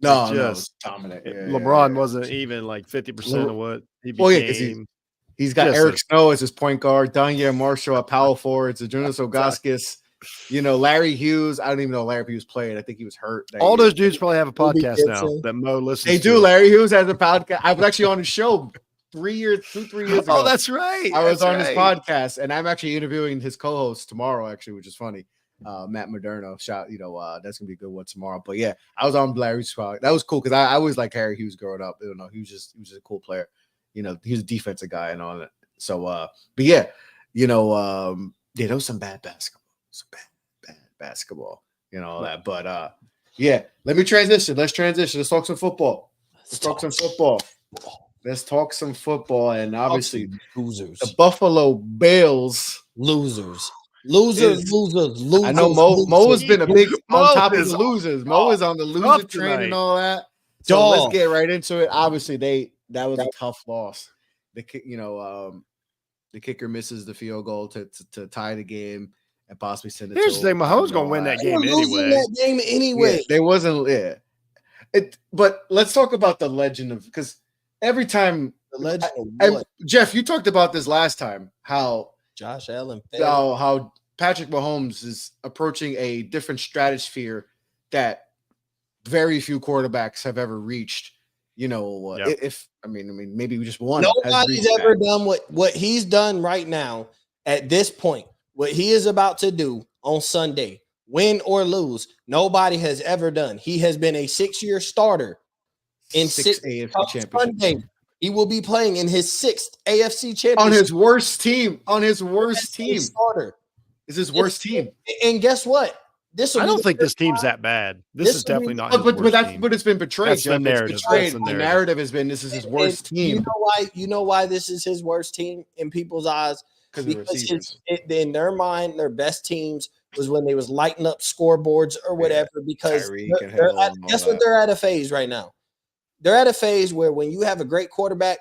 No, it was dominant. LeBron wasn't even like 50% of what he became. He's got Eric Snow as his point guard, Danya Marshall at power forward, Jonas Ilgauskas. Larry Hughes. I don't even know Larry Hughes played. I think he was hurt. All those dudes probably have a podcast now that Mo listens to. They do. Larry Hughes has a podcast. I was actually on his show 3 years ago. Oh, that's right. I was on his podcast, and I'm actually interviewing his co-host tomorrow, actually, which is funny. Matt Moderno. That's gonna be a good one tomorrow. But yeah, I was on Larry's podcast. That was cool because I always like Harry Hughes growing up. I don't know, he was just a cool player. He was a defensive guy and all that. So but yeah, there was some bad basketball. Some bad basketball, all that. But yeah, let me transition. Let's transition. Let's talk some football. Let's talk some football. And obviously, losers. The Buffalo Bills. Losers. I know Mo has been a big on top of the losers. Mo is on the loser train and all that. So let's get right into it. Obviously, that was a tough loss. The kicker misses the field goal to tie the game and possibly send it. Here's the thing: Mahomes gonna win that game anyway. Yeah, they wasn't. Yeah. But let's talk about the legend of because every time the legend. Jeff, you talked about this last time. How Josh Allen. How Patrick Mahomes is approaching a different stratosphere that very few quarterbacks have ever reached. If maybe we just one. Nobody's ever done what he's done right now at this point. What he is about to do on Sunday, win or lose, nobody has ever done. He has been a 6-year starter in 6 AFC championships. Sunday. He will be playing in his 6th AFC championship on his worst team. Starter is his worst team. And guess what? I don't think this team's that bad. This is definitely not. But it's been betrayed. That's the narrative. The narrative has been this is his worst team. You know why this is his worst team in people's eyes? Because in their mind, their best teams was when they was lighting up scoreboards or whatever. Because guess what? They're at a phase right now. They're at a phase where when you have a great quarterback,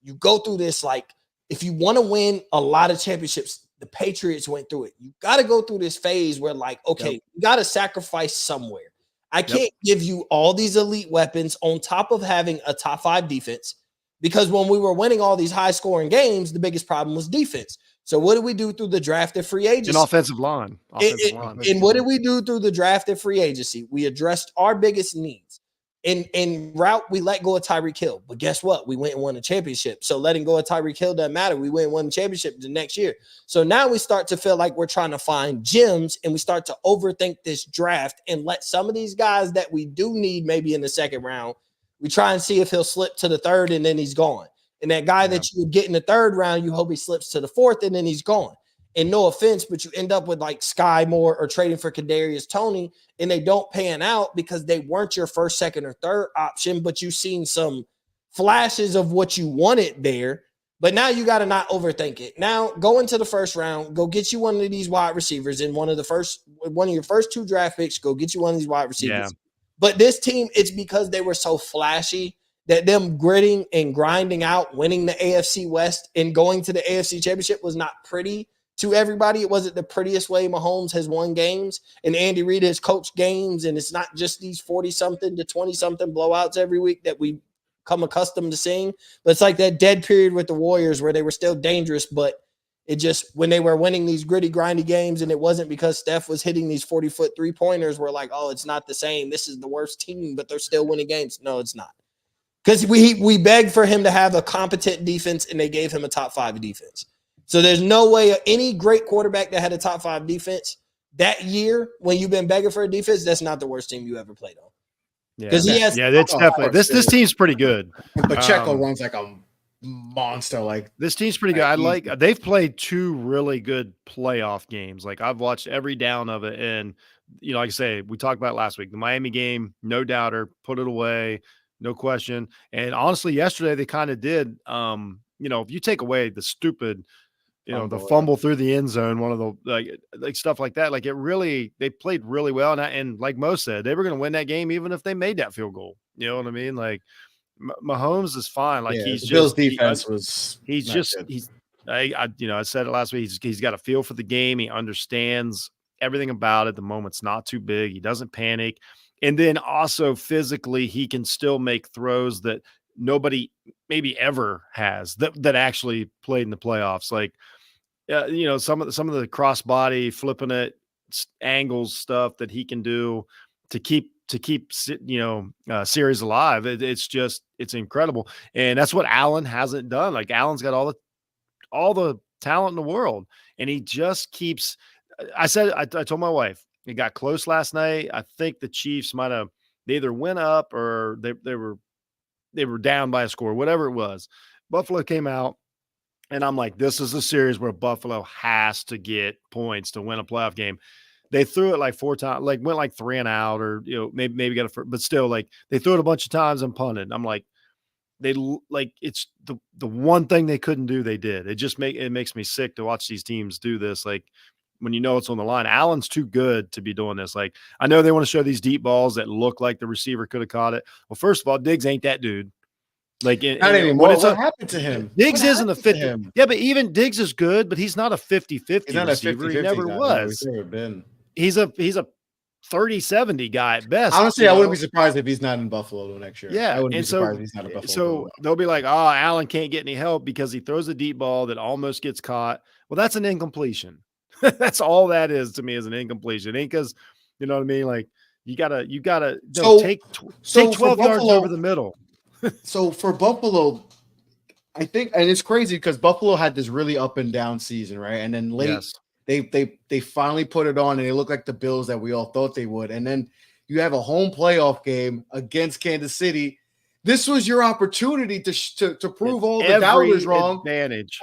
you go through this like if you want to win a lot of championships. The Patriots went through it. You got to go through this phase where, you got to sacrifice somewhere. I can't give you all these elite weapons on top of having a top 5 defense because when we were winning all these high scoring games, the biggest problem was defense. So what did we do through the draft and free agency? An offensive line. And what did we do through the draft and free agency? We addressed our biggest needs. in route, we let go of Tyreek Hill. But guess what? We went and won a championship. So letting go of Tyreek Hill doesn't matter. We went and won the championship the next year. So now we start to feel like we're trying to find gems, and we start to overthink this draft and let some of these guys that we do need maybe in the second round, we try and see if he'll slip to the third and then he's gone. And that guy that you would get in the third round, you hope he slips to the fourth and then he's gone. And no offense, but you end up with like Sky Moore or trading for Kadarius Toney, and they don't pan out because they weren't your first, second, or third option, but you've seen some flashes of what you wanted there. But now you got to not overthink it. Now go into the first round, go get you one of these wide receivers in one of your first 2 draft picks, go get you one of these wide receivers. Yeah. But this team, it's because they were so flashy that them gritting and grinding out, winning the AFC West and going to the AFC Championship was not pretty to everybody. It wasn't the prettiest way Mahomes has won games, and Andy Reid has coached games, and it's not just these 40-something to 20-something blowouts every week that we come accustomed to seeing. But it's like that dead period with the Warriors where they were still dangerous, but it just, when they were winning these gritty, grindy games, and it wasn't because Steph was hitting these 40-foot three-pointers, we're like, oh, it's not the same. This is the worst team, but they're still winning games. No, it's not. Because we begged for him to have a competent defense, and they gave him a top 5 defense. So there's no way any great quarterback that had a top 5 defense that year, when you've been begging for a defense, that's not the worst team you ever played on. Yeah, that's definitely this team's pretty good. Pacheco runs like a monster. Like, this team's pretty good. They've played 2 really good playoff games. Like, I've watched every down of it, and like I say, we talked about it last week. The Miami game, no doubter, put it away, no question. And honestly, yesterday they kind of did. If you take away the stupid, the fumble through the end zone, one of the like stuff like that, like they played really well. And like Mo said, they were going to win that game even if they made that field goal. You know what I mean? Like, Mahomes is fine. Like, Bills defense I said it last week. He's got a feel for the game. He understands everything about it. The moment's not too big. He doesn't panic. And then also physically, he can still make throws that nobody maybe ever has that actually played in the playoffs. Like, some of the crossbody flipping it, angles stuff that he can do to keep series alive. It's incredible. And that's what Allen hasn't done. Like, Allen's got all the talent in the world, and he just keeps, I told my wife, it got close last night. I think the Chiefs they either went up or they were down by a score, whatever it was. Buffalo came out, and I'm like, this is a series where Buffalo has to get points to win a playoff game. They threw it like 4 times, like went like 3 and out, or maybe got but still, like, they threw it a bunch of times and punted. I'm like, it's the one thing they couldn't do, they did. It makes me sick to watch these teams do this. Like, when it's on the line, Allen's too good to be doing this. Like, I know they want to show these deep balls that look like the receiver could have caught it. Well, first of all, Diggs ain't that dude. Like, not anymore. What happened to him? Diggs isn't a 50. Yeah, but even Diggs is good, but he's not a 50-50 receiver. He never was. He's a 30-70 guy at best. Honestly, I wouldn't be surprised if he's not in Buffalo next year. Yeah, I wouldn't be surprised if he's not in Buffalo. So they'll be like, oh, Allen can't get any help because he throws a deep ball that almost gets caught. Well, that's an incompletion. That's all that is to me, is an incompletion. It ain't because, you know what I mean? Like, you gotta take 12 yards over the middle. So for Buffalo, I think, and it's crazy because Buffalo had this really up and down season, right? And then late, they finally put it on, and they look like the Bills that we all thought they would. And then you have a home playoff game against Kansas City. This was your opportunity to prove all the doubters wrong. Advantage.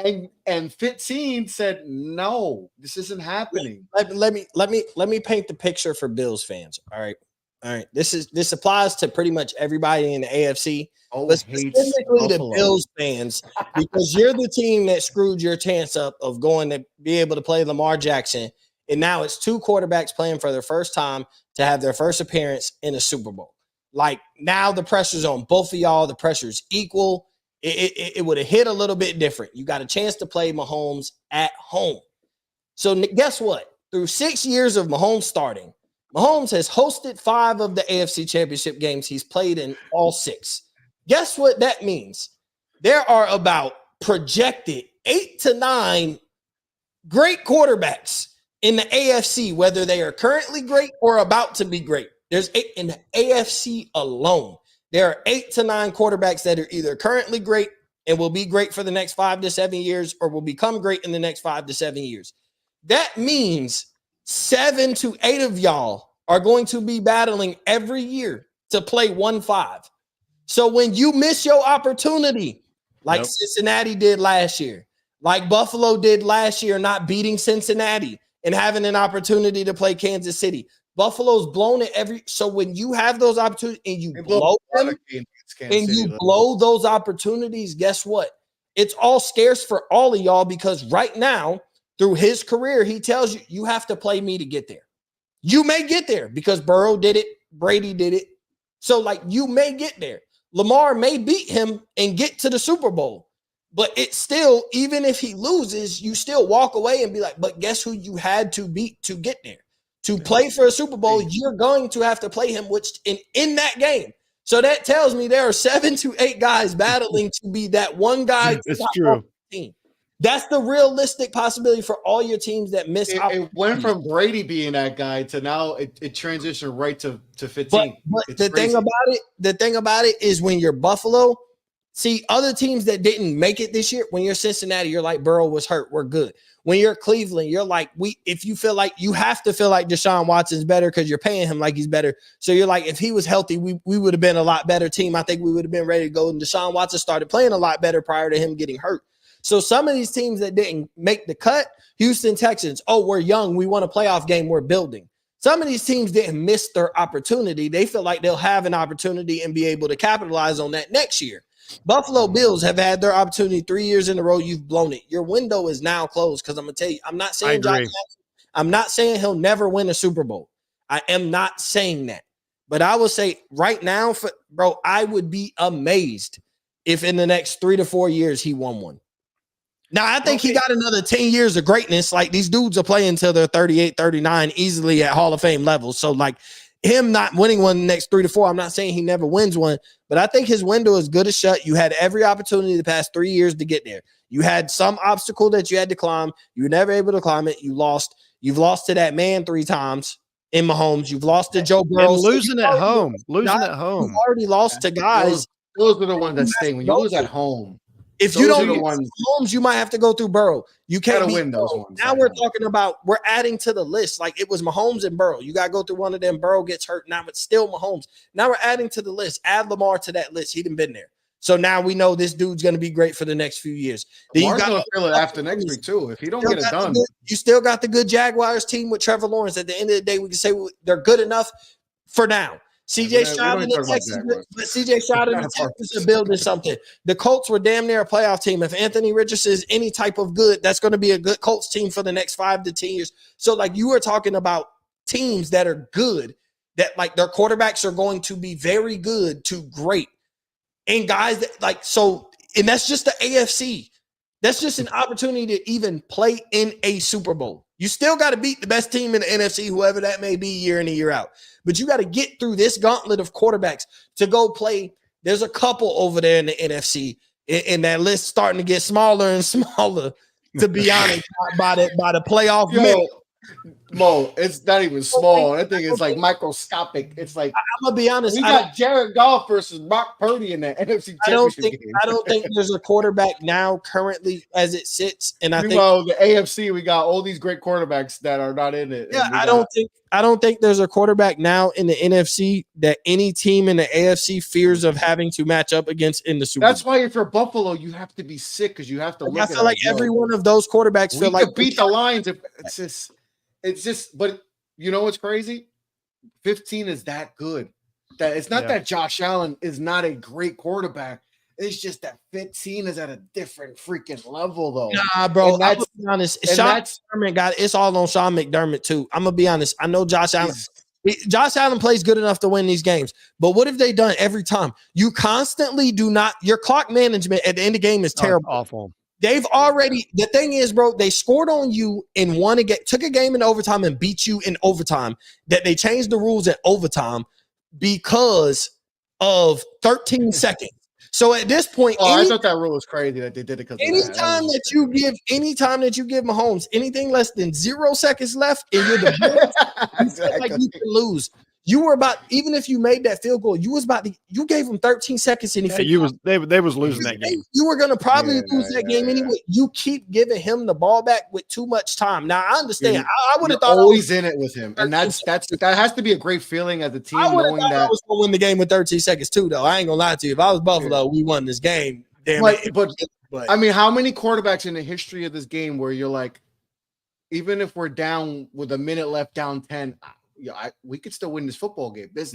And 15 said, no, this isn't happening. Let me paint the picture for Bills fans. All right. This applies to pretty much everybody in the AFC, but specifically the Bills fans, because you're the team that screwed your chance up of going to be able to play Lamar Jackson. And now it's 2 quarterbacks playing for their first time to have their first appearance in a Super Bowl. Like, now the pressure's on both of y'all. The pressure's equal. It would have hit a little bit different. You got a chance to play Mahomes at home. So guess what? Through 6 years of Mahomes starting, Mahomes has hosted 5 of the AFC Championship games. He's played in all 6. Guess what that means? There are about projected 8 to 9 great quarterbacks in the AFC, whether they are currently great or about to be great. There's 8 in the AFC alone. there are 8 to 9 quarterbacks that are either currently great and will be great for the next 5 to 7 years or will become great in the next 5 to 7 years. That means 7 to 8 of y'all are going to be battling every year to play 1-5. So when you miss your opportunity, like Cincinnati did last year, like Buffalo did last year, not beating Cincinnati and having an opportunity to play Kansas City, Buffalo's blown it so when you have those opportunities and you blow them and you blow those opportunities, guess what? It's all scarce for all of y'all because right now, through his career, he tells you, you have to play me to get there. You may get there because Burrow did it, Brady did it. So, like, you may get there. Lamar may beat him and get to the Super Bowl. But it's still, even if he loses, you still walk away and be like, but guess who you had to beat to get there? To play for a Super Bowl, you're going to have to play him, which in that game. So that tells me there are 7 to 8 guys battling to be that one guy. It's true. Team. That's the realistic possibility for all your teams that miss. It went from Brady being that guy to now it transitioned right to 15. But the thing about it is when you're Buffalo, see other teams that didn't make it this year. When you're Cincinnati, you're like Burrow was hurt, we're good. When you're Cleveland, you're like if you feel like you have to feel like Deshaun Watson's better because you're paying him like he's better. So you're like, if he was healthy, we would have been a lot better team. I think we would have been ready to go. And Deshaun Watson started playing a lot better prior to him getting hurt. So some of these teams that didn't make the cut, Houston Texans, we're young, we want a playoff game, we're building. Some of these teams didn't miss their opportunity. They feel like they'll have an opportunity and be able to capitalize on that next year. Buffalo Bills have had their opportunity 3 years in a row. You've blown it. Your window is now closed because I'm going to tell you, I'm not saying Josh Jackson, I'm not saying he'll never win a Super Bowl. I am not saying that. But I will say right now, I would be amazed if in the next 3 to 4 years he won one. Now, I think he got another 10 years of greatness. Like, these dudes are playing till they're 38, 39, easily at Hall of Fame levels. So, like, him not winning one in the next 3 to 4, I'm not saying he never wins one, but I think his window is good as shut. You had every opportunity the past 3 years to get there. You had some obstacle that you had to climb. You were never able to climb it. You lost. You've lost to that man 3 times in Mahomes. You've lost to Joe Burrow. And losing at home. You've already lost to guys. Those are the ones that stay when you lose at home. If you don't get Mahomes, you might have to go through Burrow. You can't win those ones. Now we're talking about we're adding to the list. Like it was Mahomes and Burrow. You got to go through one of them. Burrow gets hurt. Now it's still Mahomes. Now we're adding to the list. Add Lamar to that list. He done been there. So now we know this dude's going to be great for the next few years. Lamar's going to feel it after next week too. If you don't get it done, you still got the good Jaguars team with Trevor Lawrence. At the end of the day, we can say they're good enough for now. CJ Stroud and the Texans are building something. The Colts were damn near a playoff team. If Anthony Richardson is any type of good, that's going to be a good Colts team for the next 5 to 10 years. So, like, you are talking about teams that are good, that, like, their quarterbacks are going to be very good to great. And guys that, like, so, and that's just the AFC. That's just an opportunity to even play in a Super Bowl. You still got to beat the best team in the NFC, whoever that may be, year in and year out. But you got to get through this gauntlet of quarterbacks to go play. There's a couple over there in the NFC, and that list starting to get smaller and smaller, to be honest, by the playoff minute. Mo, it's not even small. That thing is like microscopic. It's like, I'm gonna be honest. We got Jared Goff versus Brock Purdy in the NFC Championship game. I don't think there's a quarterback now currently as it sits. And I think the AFC, we got all these great quarterbacks that are not in it. Yeah, I don't think there's a quarterback now in the NFC that any team in the AFC fears of having to match up against in the Super Bowl. That's why if you're Buffalo, you have to be sick because you have to look at it. I feel like every one of those quarterbacks feel like beat the Lions. It's just, but you know what's crazy? 15 is that good. That it's not that Josh Allen is not a great quarterback. It's just that 15 is at a different freaking level, though. Nah, bro. I'm gonna be honest. Sean McDermott got it's all on Sean McDermott too. I'm gonna be honest. I know Josh Allen. Josh Allen plays good enough to win these games, but what have they done every time? You constantly do not. Your clock management at the end of the game is terrible. Awful. They've already, the thing is, bro, they scored on you and won a game, took a game in overtime and beat you in overtime. That they changed the rules at overtime because of 13 seconds. So at this point, I thought that rule was crazy that they did it because anytime that you give Mahomes anything less than 0 seconds left and you're the best, you feel like you can lose. You were about, even if you made that field goal, you gave them 13 seconds and they was losing that game. You were going to probably lose that game anyway. Yeah. You keep giving him the ball back with too much time. Now I understand. I would have thought always in it with him, and that has to be a great feeling as a team knowing that I was going to win the game with 13 seconds too. Though I ain't gonna lie to you, if I was Buffalo, we won this game. Damn it. But I mean, how many quarterbacks in the history of this game where you're like, even if we're down with a minute left, down 10. We could still win this football game. There's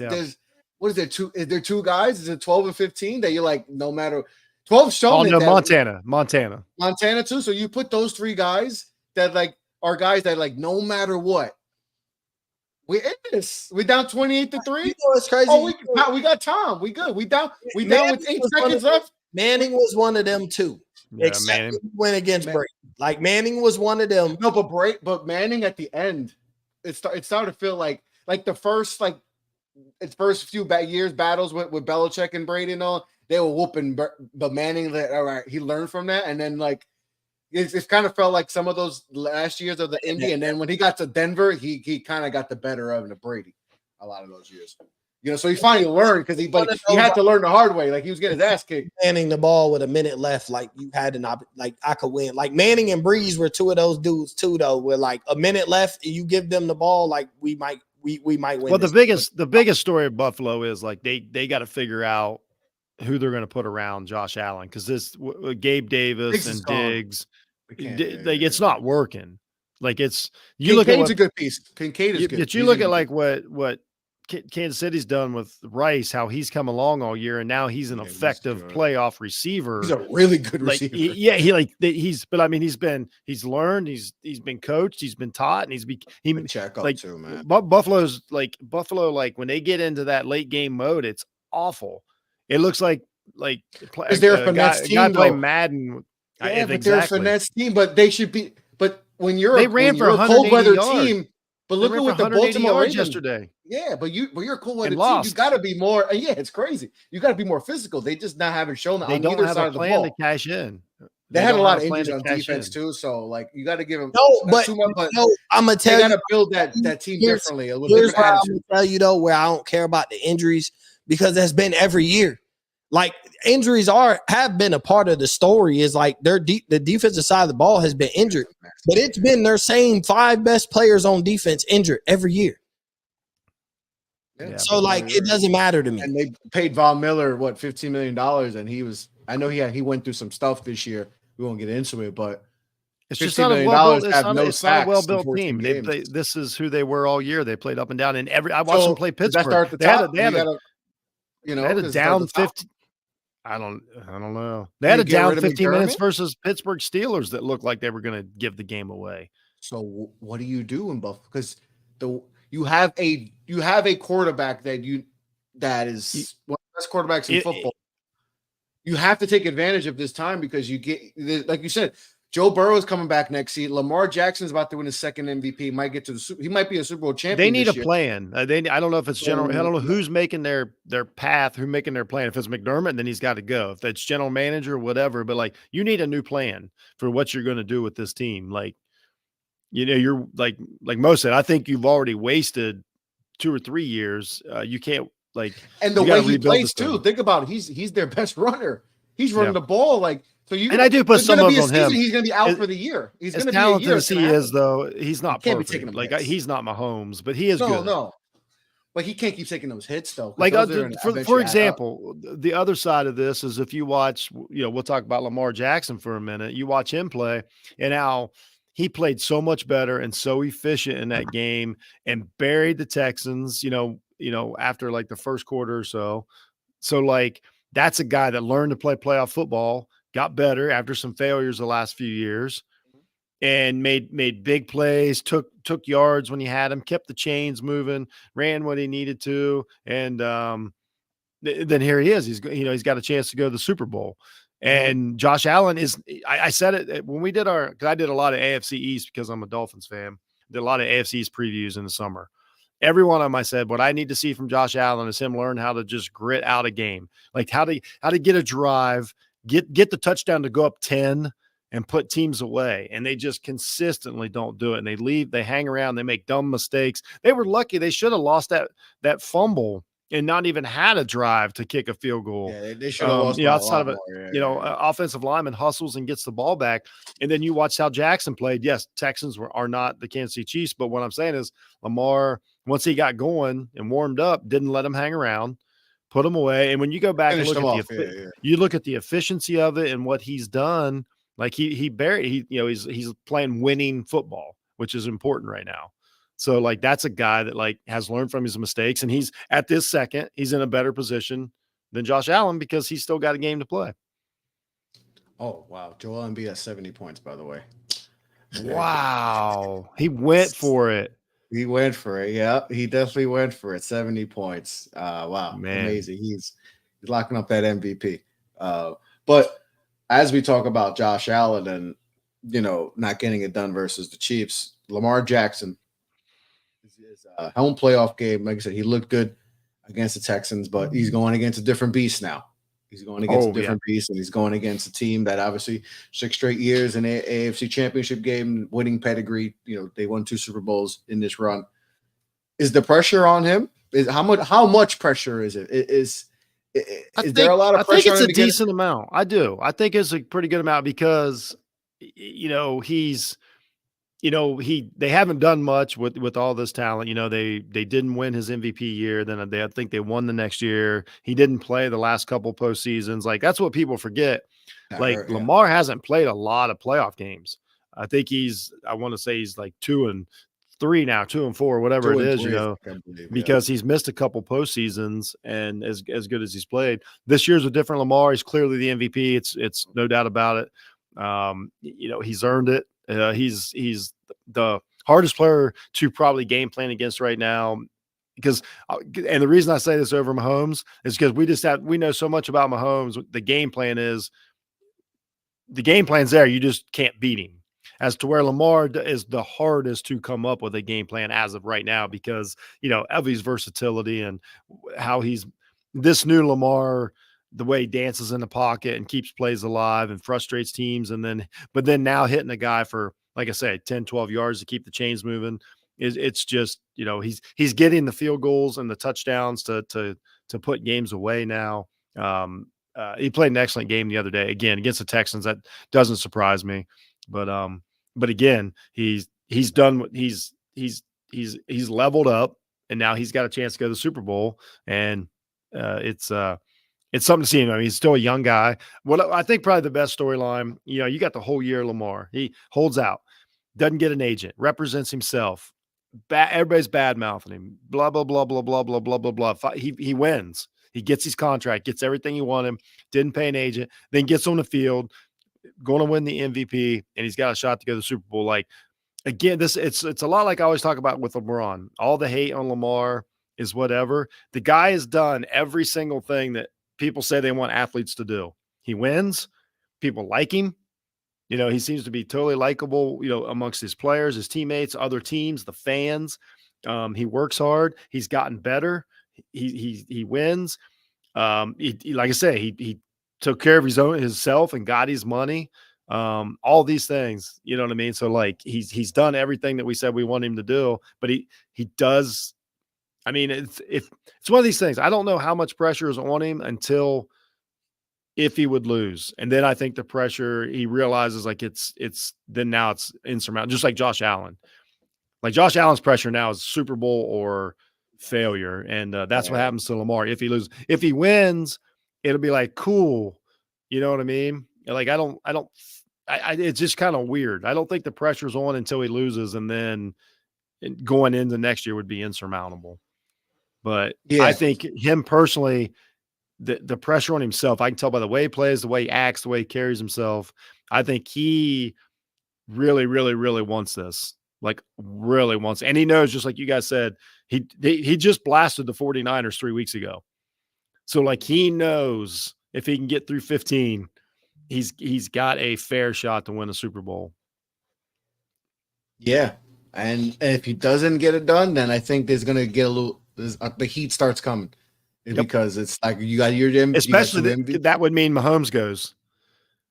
what is there? Is there two guys? Is it 12 and 15 that you're like, no matter 12 shown? Oh no, Montana too. So you put those three guys that like are guys that like no matter what, we're in this. We're down 28-3. You know what's crazy? Oh, we got time. We good. We down with 8 seconds left. Manning was one of them too. Yeah, except Manning when he went against Brady. Like Manning was one of them. No, but Manning at the end. It started to feel like the first its first few years battles with Belichick and Brady and all, they were whooping, but Manning, all right, he learned from that, and then like it kind of felt like some of those last years of the Indy, and then when he got to Denver, he kind of got the better of Brady a lot of those years. So he finally learned because he had to learn the hard way. Like he was getting his ass kicked. Manning the ball with a minute left, like you had like I could win. Like Manning and Breeze were two of those dudes too, though. Where like a minute left, and you give them the ball, like we might win. Well, the biggest story of Buffalo is like they got to figure out who they're going to put around Josh Allen because this Gabe Davis and Diggs, it's not working. Like Kincaid's a good piece. Kincaid is good. But you look at like what Kansas City's done with Rice, how he's come along all year, and now he's an effective playoff receiver. He's a really good receiver. He's learned, he's been coached, he's been taught, and he's been check up like too, man. Buffalo, when they get into that late game mode, it's awful. It looks like is there a finesse team guy playing Madden? Yeah, but they're a finesse team, but they should be. But when you're a cold weather team. But look at what the Baltimore Ravens yesterday. Yeah, but you're a cool weather team. You got to be more. Yeah, it's crazy. You got to be more physical. They just haven't shown that on either side of the ball. To cash in. They had a lot of injuries on defense too, so like you got to give them. I'm gonna tell you, got to build that team differently. A little different attitude. I'm gonna tell you though, where I don't care about the injuries because that's been every year. Like injuries have been a part of the story. Is like the defensive side of the ball has been injured, but it's been their same 5 best players on defense injured every year. Yeah, so like it doesn't matter to me. And they paid Von Miller $15 million, and he was. I know he went through some stuff this year. We won't get into it, but it's just not a well-built team. This is who they were all year. They played up and down, and I watched them play Pittsburgh. They had a down 50. I don't know. They had a down 15 minutes versus Pittsburgh Steelers that looked like they were going to give the game away. So what do you do in Buffalo? Because you have a quarterback that is one of the best quarterbacks in football. You have to take advantage of this time because you get, like you said, Joe Burrow is coming back next season. Lamar Jackson is about to win his second MVP. He might be a Super Bowl champion. They need a plan. I don't know if it's general. I don't know who's making their path, who's making their plan. If it's McDermott, then he's got to go. If that's general manager, whatever. But like, you need a new plan for what you're going to do with this team. Like, you're like Mo said. I think you've already wasted 2 or 3 years. You can't and the way he plays too. Think about it. He's their best runner. He's running the ball like. So I do put some of on him. He's going to be out for the year. He's going to be talented as he is, though. He's not perfect. He's not Mahomes, but he is good. No, but he can't keep taking those hits though. Like for example, the other side of this is if you watch, we'll talk about Lamar Jackson for a minute. You watch him play, and how he played so much better and so efficient in that game, and buried the Texans. After like the first quarter or so. So like that's a guy that learned to play playoff football. Got better after some failures the last few years, and made big plays, took yards when he had him, kept the chains moving, ran what he needed to, and then here he is. He's got a chance to go to the Super Bowl. And Josh Allen is. I said it when we did because I did a lot of AFC East because I'm a Dolphins fan. Did a lot of AFC East previews in the summer. Every one of them, I said, what I need to see from Josh Allen is him learn how to just grit out a game, like how to get a drive. Get the touchdown to go up 10 and put teams away, and they just consistently don't do it. And they hang around, they make dumb mistakes. They were lucky. They should have lost that fumble and not even had a drive to kick a field goal. Yeah, they should have lost by outside a of lot it. more. Offensive lineman hustles and gets the ball back. And then you watch how Jackson played. Yes, Texans are not the Kansas City Chiefs, but what I'm saying is Lamar, once he got going and warmed up, didn't let him hang around, put him away. And when you go back and look at you look at the efficiency of it and what he's done, like he's playing winning football, which is important right now. So like that's a guy that like has learned from his mistakes, and he's at this second, he's in a better position than Josh Allen because he's still got a game to play. Oh wow, Joel Embiid has 70 points, by the way. Wow, he went for it. He went for it. Yeah, he definitely went for it. 70 points. Wow, man. Amazing. He's locking up that MVP. But as we talk about Josh Allen and not getting it done versus the Chiefs, Lamar Jackson. His home playoff game, like I said, he looked good against the Texans, but he's going against a different beast now. He's going against a different beast, and he's going against a team that obviously 6 straight years in the AFC Championship game, winning pedigree. They won 2 Super Bowls in this run. Is the pressure on him? How much pressure is it? Is there a lot of pressure? I think it's a decent amount. I do. I think it's a pretty good amount because they haven't done much with all this talent. They didn't win his MVP year. Then I think they won the next year. He didn't play the last couple postseasons. Like that's what people forget. Lamar hasn't played a lot of playoff games. I think I want to say he's like 2-3 now, 2-4, whatever it is, because he's missed a couple postseasons and as good as he's played. This year's a different Lamar. He's clearly the MVP. It's no doubt about it. He's earned it. He's the hardest player to probably game plan against right now because, and the reason I say this over Mahomes is because we know so much about Mahomes. The game plan's there. You just can't beat him. As to where Lamar is the hardest to come up with a game plan as of right now because, of his versatility and how he's this new Lamar, the way he dances in the pocket and keeps plays alive and frustrates teams. But then now hitting a guy for, like I said, 10, 12 yards to keep the chains moving. It's just, he's getting the field goals and the touchdowns to put games away now. He played an excellent game the other day, again, against the Texans. That doesn't surprise me. But again, he's done what he's leveled up, and now he's got a chance to go to the Super Bowl. And it's something to see him. I mean, he's still a young guy. What I think probably the best storyline, you got the whole year Lamar. He holds out, doesn't get an agent, represents himself. Everybody's bad mouthing him. Blah, blah, blah, blah, blah, blah, blah, blah, blah. He wins. He gets his contract, gets everything he wanted, didn't pay an agent, then gets on the field, going to win the MVP, and he's got a shot to go to the Super Bowl. Like, again, it's a lot like I always talk about with LeBron. All the hate on Lamar is whatever. The guy has done every single thing that people say they want athletes to do. He wins. People like him. He seems to be totally likable, amongst his players, his teammates, other teams, the fans. He works hard. He's gotten better. He wins. Like I say, he took care of himself and got his money. All these things, you know what I mean? So like he's done everything that we said we want him to do, but he does. I mean, it's one of these things. I don't know how much pressure is on him until if he would lose. And then I think the pressure, he realizes like then now it's insurmountable, just like Josh Allen. Like Josh Allen's pressure now is Super Bowl or failure. And that's what happens to Lamar. If he loses, if he wins, it'll be like, cool. You know what I mean? Like, it's just kind of weird. I don't think the pressure's on until he loses. And then going into next year would be insurmountable. But I think him personally, the pressure on himself, I can tell by the way he plays, the way he acts, the way he carries himself. I think he really, really, really wants this. Like really wants, and he knows, just like you guys said, he just blasted the 49ers 3 weeks ago. So like he knows if he can get through 15, he's got a fair shot to win a Super Bowl. Yeah. And if he doesn't get it done, then I think there's going to get the heat starts coming. Because it's like you got your especially that would mean Mahomes goes.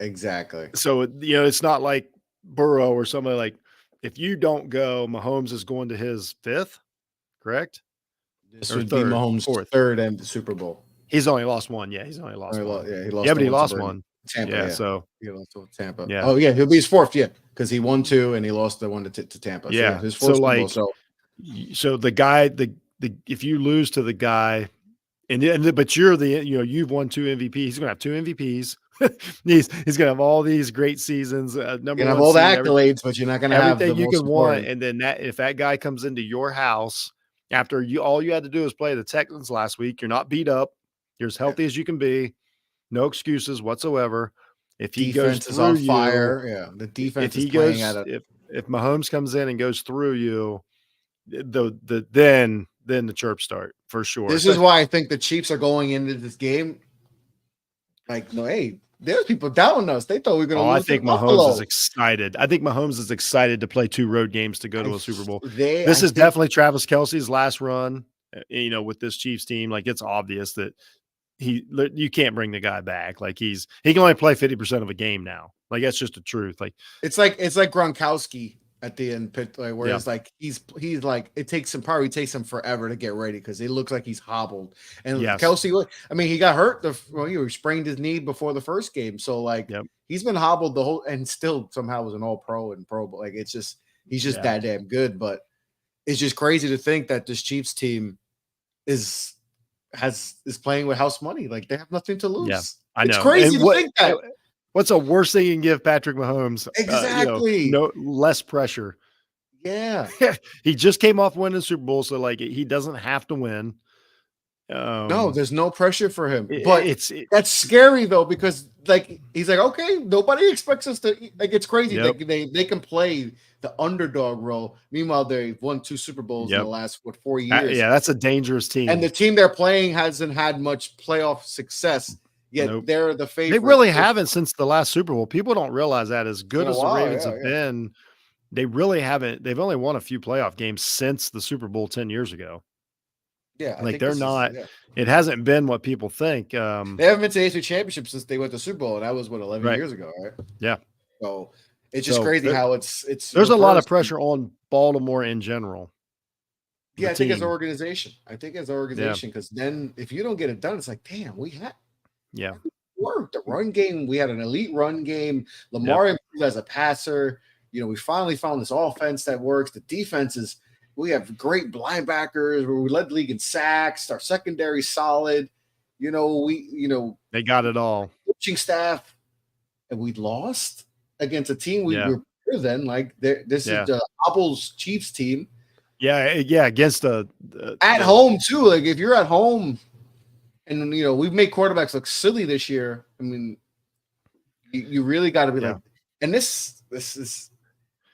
Exactly. So, it's not like Burrow or somebody like, if you don't go, Mahomes is going to his 5th, correct? This Or would be 3rd, Mahomes' 4th. third and the Super Bowl. He's only lost one. Yeah, he's only lost one. He Yeah, lost but the he one to lost Brady. one. Tampa. Yeah, Yeah, so he lost to Tampa. yeah. Oh yeah, he'll be his 4th. Yeah, because he won 2 and he lost the one to Tampa. So, Yeah. his 4th So Super Bowl. like, so the guy, the if you lose to the guy, but you're you've won 2 MVPs. He's gonna have 2 MVPs. he's gonna have all these great seasons. You're Number gonna have one all the seed, accolades, but you're not gonna have everything the you most can want. important. And then if that guy comes into your house after all you had to do is play the Texans last week, you're not beat up. You're as healthy as you can be. No excuses whatsoever. If he goes Defense is through on you, fire. Yeah, the defense if is he playing goes, at a. if Mahomes comes in and goes through you, then the chirps start for sure. This is why I think the Chiefs are going into this game like, no, hey, there's people doubting us. They thought we were going to lose. I think Mahomes is excited. I think Mahomes is excited to play 2 road games to go to a Super Bowl. This is definitely Travis Kelce's last run, with this Chiefs team. Like, it's obvious that you can't bring the guy back. Like, he can only play 50% of a game now. Like, that's just the truth. Like, it's like Gronkowski at the end, where it's like he's like, it takes him forever to get ready because it looks like he's hobbled. And Kelce, I mean, he got hurt. He sprained his knee before the first game, so like he's been hobbled the whole, and still somehow was an All Pro and Pro. Like, it's just he's just that damn good. But it's just crazy to think that this Chiefs team is playing with house money. Like, they have nothing to lose. Yeah, I know. It's crazy to think that. What's the worst thing you can give Patrick Mahomes? Exactly. No less pressure. Yeah. He just came off winning the Super Bowl, so like he doesn't have to win. No, there's no pressure for him. But that's scary though, because like he's like, okay, nobody expects us to, like, it's crazy. Like they can play the underdog role. Meanwhile, they've won 2 Super Bowls in the last 4 years. Yeah, that's a dangerous team. And the team they're playing hasn't had much playoff success. Yet they're the favorite. They really haven't since the last Super Bowl. People don't realize that. As good as the Ravens have been, they really haven't. They've only won a few playoff games since the Super Bowl 10 years ago. Yeah, like they're not. It hasn't been what people think. They haven't been to the AFC Championship since they went to the Super Bowl, and that was 11 years ago, right? Yeah. So it's just crazy how it's. There's a lot of pressure on Baltimore in general. Yeah, I think as an organization. Because then if you don't get it done, it's like, damn, we had. Yeah. Worked the run game. We had an elite run game. Lamar improved as a passer. We finally found this offense that works. The defense we have great linebackers. We led the league in sacks. Our secondary solid. They got it all. Coaching staff, and we lost against a team we were better than. Like, this is the Hobbles Chiefs team. Yeah, against at home too. Like, if you're at home. And, we've made quarterbacks look silly this year. I mean, you really got to be like, and this is,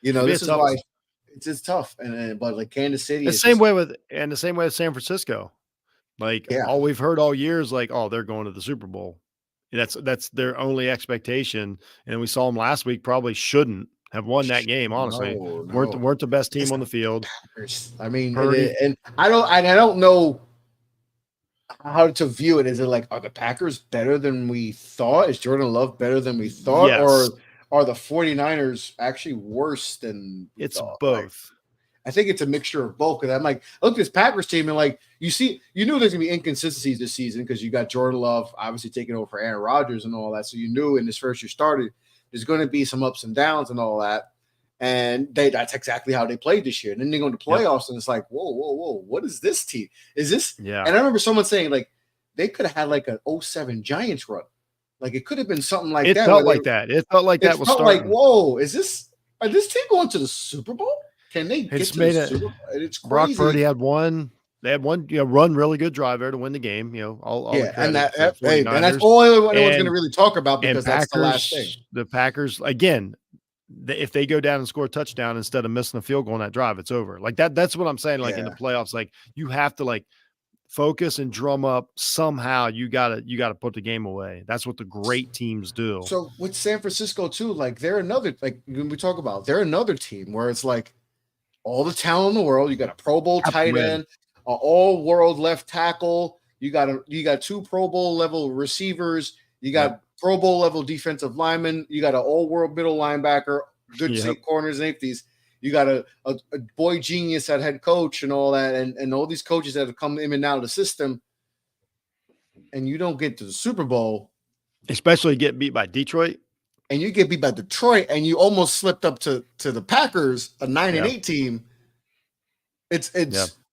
this is why it's just tough. But like Kansas City, the same way with San Francisco. Like, all we've heard all year is like, oh, they're going to the Super Bowl. That's their only expectation. And we saw them last week. Probably shouldn't have won that game. Honestly, weren't the best team on the field. I mean, and I don't know how to view it. Is it like, are the Packers better than we thought? Is Jordan Love better than we thought? Yes. Or are the 49ers actually worse than we thought? Both. Like, I think it's a mixture of both. Because I'm like, look at this Packers team, and like, you knew there's gonna be inconsistencies this season because you got Jordan Love obviously taking over for Aaron Rodgers and all that. So you knew in this first year started, there's going to be some ups and downs and all that. And that's exactly how they played this year. And then they go into playoffs, and it's like, whoa, what is this team? Is this? Yeah. And I remember someone saying, like, they could have had like an 07 Giants run. Like, it could have been something like that. It felt like that. It felt like that was starting. Like, whoa, are this team going to the Super Bowl? Can they get to the Super Bowl? It's crazy. Brock Purdy had one. They had one, run really good drive there to win the game. All and that's all anyone's going to really talk about, because that's the last thing. The Packers, again, if they go down and score a touchdown instead of missing a field goal on that drive, it's over. Like that. That's what I'm saying. Like in the playoffs, like you have to like focus and drum up somehow. You gotta put the game away. That's what the great teams do. So with San Francisco too, like they're another, like when we talk about, they're another team where it's like all the talent in the world. You got a Pro Bowl tight end, an all-world left tackle. You got 2 Pro Bowl level receivers. You got Pro Bowl level defensive lineman. You got an all world middle linebacker, good corners and safeties. You got a boy genius at head coach and all that, and all these coaches that have come in and out of the system, and you don't get to the Super Bowl, especially get beat by Detroit, and you get beat by Detroit, and you almost slipped up to the Packers, a 9-8 team. It's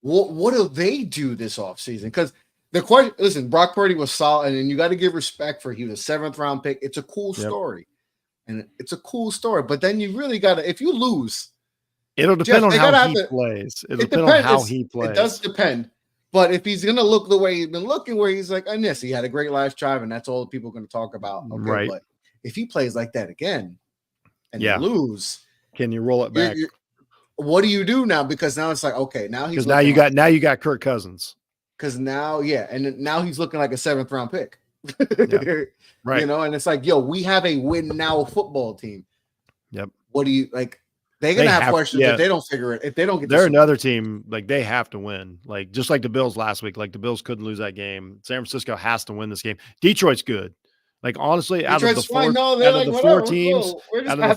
what do they do this offseason? Because the question, listen, Brock Purdy was solid, and you got to give respect for he was a 7th round pick. It's a cool story, and it's a cool story. But then you really got to, if you lose. It'll depend on how he plays. It'll depend on how he plays. It does depend. But if he's going to look the way he's been looking, where he's like, and yes, he had a great last drive, and that's all people are going to talk about. Okay, right. But if he plays like that again and you lose, can you roll it back? What do you do now? Because now it's like, okay, now he's now you got Kirk Cousins. Because now, and now he's looking like a 7th round pick. Right. You know, and it's like, yo, we have a win now football team. Yep. What do you like? They're gonna have questions if they don't figure it. If they don't get, they're another team like they have to win. Like just like the Bills last week. Like the Bills couldn't lose that game. San Francisco has to win this game. Detroit's good. Like honestly, out of the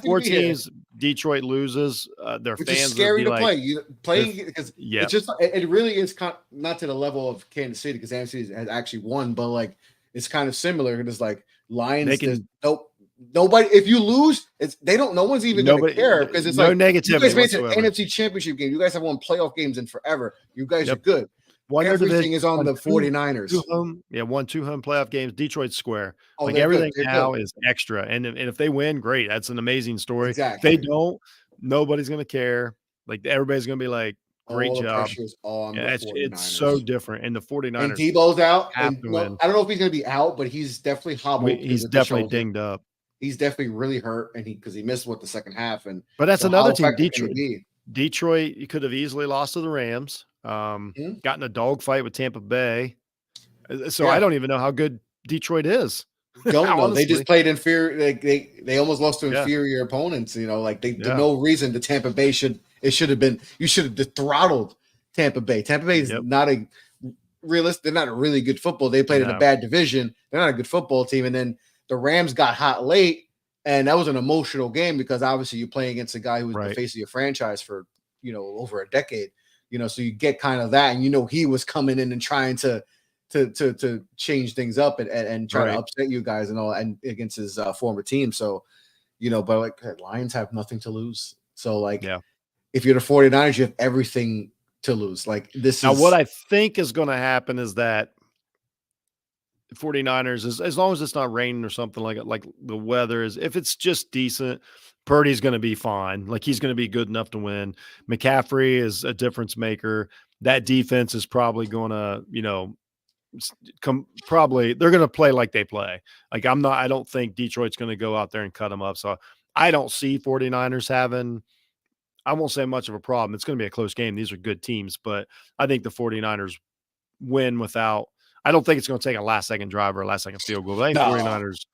four teams, Detroit loses. Their which fans is scary to like, play. You play because it's just it really is not to the level of Kansas City because Kansas City has actually won, but like it's kind of similar. It's like Lions. Nobody. If you lose, no one's even going to care because it's no negativity. You guys made an NFC Championship game. You guys have won playoff games in forever. You guys are good. Everything is on the 49ers. Won 2 home playoff games. Detroit's square. Like everything now is extra. And if they win, great. That's an amazing story. Exactly. If they don't, nobody's going to care. Like everybody's going to be like, great job. It's so different. And the 49ers. And Tebow's out. I don't know if he's going to be out, but he's definitely hobbled. He's definitely dinged up. He's definitely really hurt, and because he missed the second half. But that's another team. Detroit, you could have easily lost to the Rams. Gotten a dogfight with Tampa Bay. So I don't even know how good Detroit is. Don't know. They just played inferior. They almost lost to inferior opponents. You know, like no reason the Tampa Bay should have been. You should have throttled Tampa Bay. Tampa Bay is not a realistic. They're not a really good football. They played in a bad division. They're not a good football team. And then the Rams got hot late, and that was an emotional game because obviously you're playing against a guy who was the face of your franchise for over a decade. So you get kind of that, and he was coming in and trying to change things up and try to upset you guys and all, and against his former team. So, but like Lions have nothing to lose. So like, if you're the 49ers, you have everything to lose. Like this now, what I think is going to happen is that 49ers is, as long as it's not raining or something like the weather is, if it's just decent, Purdy's going to be fine. Like he's going to be good enough to win. McCaffrey is a difference maker. That defense is probably going to, they're going to play like they play. Like I don't think Detroit's going to go out there and cut them up. So I don't see 49ers having, I won't say much of a problem. It's going to be a close game. These are good teams, but I think the 49ers win without, I don't think it's going to take a last-second drive or a last-second field goal. I think 49ers,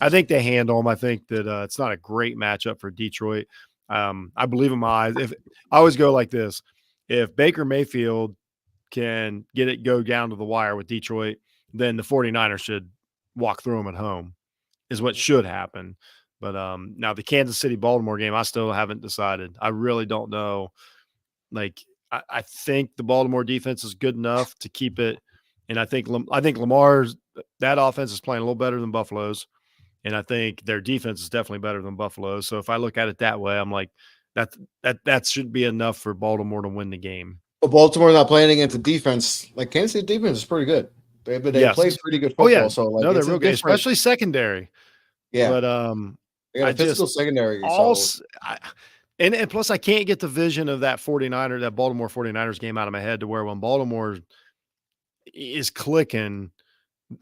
I think they handle them. I think that it's not a great matchup for Detroit. I believe in my eyes. I always go like this. If Baker Mayfield can go down to the wire with Detroit, then the 49ers should walk through them at home is what should happen. But now the Kansas City-Baltimore game, I still haven't decided. I really don't know. Like I think the Baltimore defense is good enough to keep it. And I think Lamar's that offense is playing a little better than Buffalo's, and I think their defense is definitely better than Buffalo's. So if I look at it that way, I'm like that should be enough for Baltimore to win the game. But Baltimore's not playing against a defense like Kansas City defense is pretty good. They play pretty good football. So like, they're real good, especially secondary. Yeah, but they got a physical secondary. And plus I can't get the vision of that Baltimore 49ers game out of my head to where when Baltimore is clicking,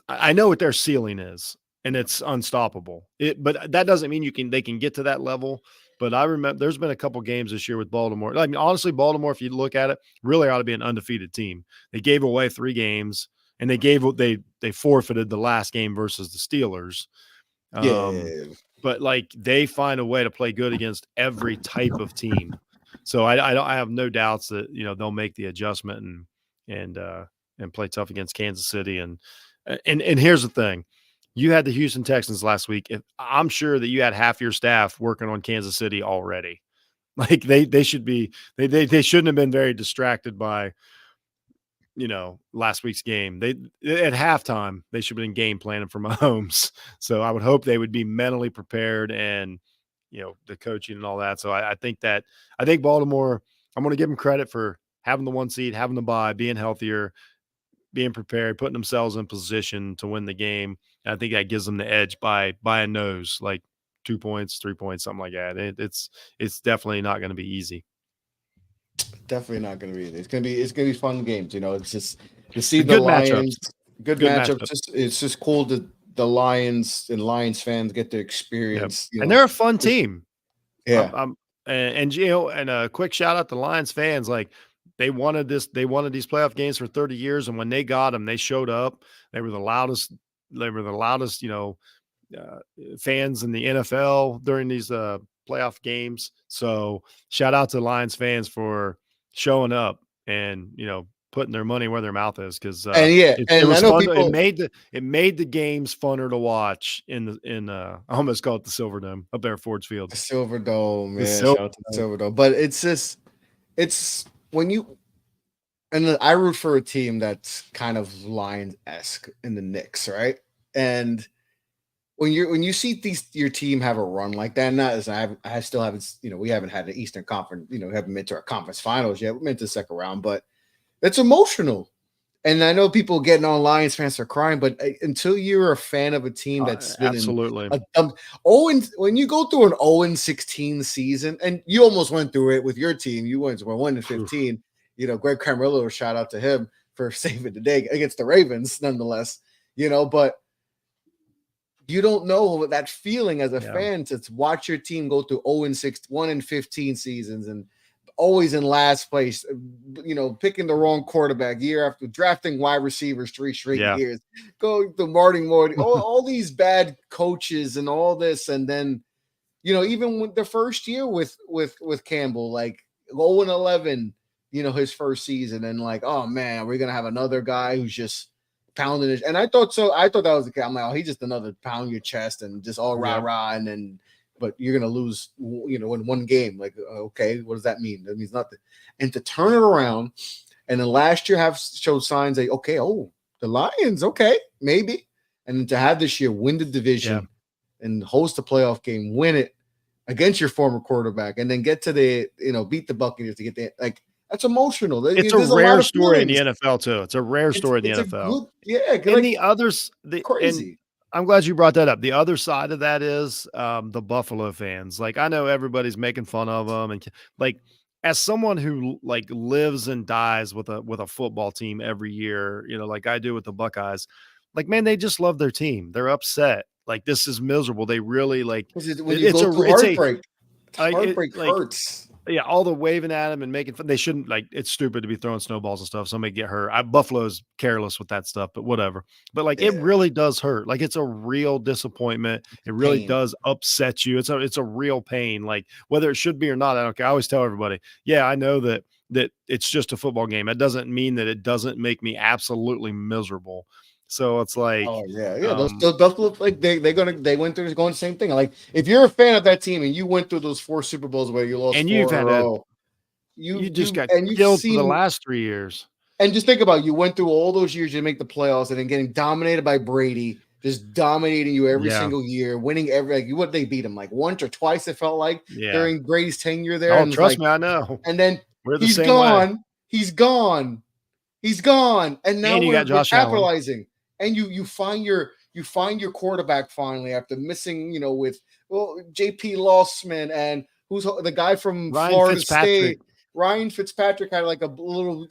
I know what their ceiling is, and it's unstoppable. But that doesn't mean they can get to that level. But I remember there's been a couple games this year with Baltimore. I mean, honestly, Baltimore, if you look at it, really ought to be an undefeated team. They gave away 3 games, and they forfeited the last game versus the Steelers. But like they find a way to play good against every type of team. So I have no doubts that they'll make the adjustment and play tough against Kansas City. And here's the thing. you had the Houston Texans last week. I'm sure that you had half your staff working on Kansas City already. Like they should be, they shouldn't have been very distracted by, last week's game. They at halftime they should have been game planning for Mahomes. So I would hope they would be mentally prepared and the coaching and all that. So I think Baltimore. I'm going to give them credit for having the 1 seed, having the bye, being healthier, being prepared, putting themselves in position to win the game. And I think that gives them the edge by a nose, like 2 points, 3 points, something like that. It's definitely not going to be easy. Definitely not going to be. It's going to be fun games. It's just to see the good Lions. Matchups. Good matchups. It's just cool that the Lions and Lions fans get to experience. Yep. And they're a fun team. Yeah. And a quick shout out to Lions fans. Like they wanted these playoff games for 30 years, and when they got them, they showed up. They were the loudest. Fans in the NFL during these playoff games. So shout out to Lions fans for showing up and putting their money where their mouth is, because it was fun. It made the games funner to watch I almost call it the Silverdome up there at Ford Field. The Silverdome, man. Shout out to the Silverdome. But it's when you and I root for a team that's kind of Lions-esque in the Knicks, right? And when you see your team have a run like that, not as I still haven't, we haven't had the Eastern Conference, we haven't been to our conference finals yet. We're meant to the second round, but it's emotional. And I know people getting on Lions fans are crying, but until you're a fan of a team that's been absolutely when you go through an 0-16 season, and you almost went through it with your team, you went 1-15. Greg Camarillo, shout out to him for saving the day against the Ravens, nonetheless. But you don't know that feeling as a fan to watch your team go through 0-6, 1-15 seasons and always in last place, picking the wrong quarterback year after drafting wide receivers 3 straight years, going to Marty Morty, all these bad coaches and all this. And then, even with the first year with Campbell, like 0-11, his first season, and like, oh man, we're going to have another guy who's just pounding it. And I thought that was the case. I'm like, oh, he's just another pound your chest and just all rah, and then, but you're going to lose, in one game. Like, okay, what does that mean? That means nothing. And to turn it around, and then last year showed signs that, okay, the Lions, okay, maybe. And then to have this year win the division and host a playoff game, win it against your former quarterback, and then get to the, beat the Buccaneers to get there. Like, that's emotional. It's a rare story in the NFL too. It's a rare story in the NFL. And the others, crazy. I'm glad you brought that up. The other side of that is the Buffalo fans. Like, I know everybody's making fun of them, and like, as someone who like lives and dies with a football team every year, like I do with the Buckeyes, like, man, they just love their team. They're upset. Like, this is miserable. They really like. Heartbreak hurts. Yeah, all the waving at him and making fun. They shouldn't, like, it's stupid to be throwing snowballs and stuff. Somebody get hurt. Buffalo's careless with that stuff, but whatever. But like, it really does hurt. Like, it's a real disappointment. It really does upset you. It's a real pain. Like, whether it should be or not, I don't care. I always tell everybody, I know that it's just a football game. That doesn't mean that it doesn't make me absolutely miserable. So it's like, those Buffalo, like they went through going the same thing. Like, if you're a fan of that team and you went through those 4 Super Bowls where you lost, and you've had you just got killed for the last 3 years. And just think about it, you went through all those years to make the playoffs, and then getting dominated by Brady, just dominating you every single year, winning what they beat him like once or twice. It felt like during Brady's tenure there. Oh, trust me, I know. And then he's gone. He's gone. And now we're capitalizing. Allen. And you find your quarterback finally after missing, with JP Lossman and who's the guy from Florida State. Ryan Fitzpatrick had like a little,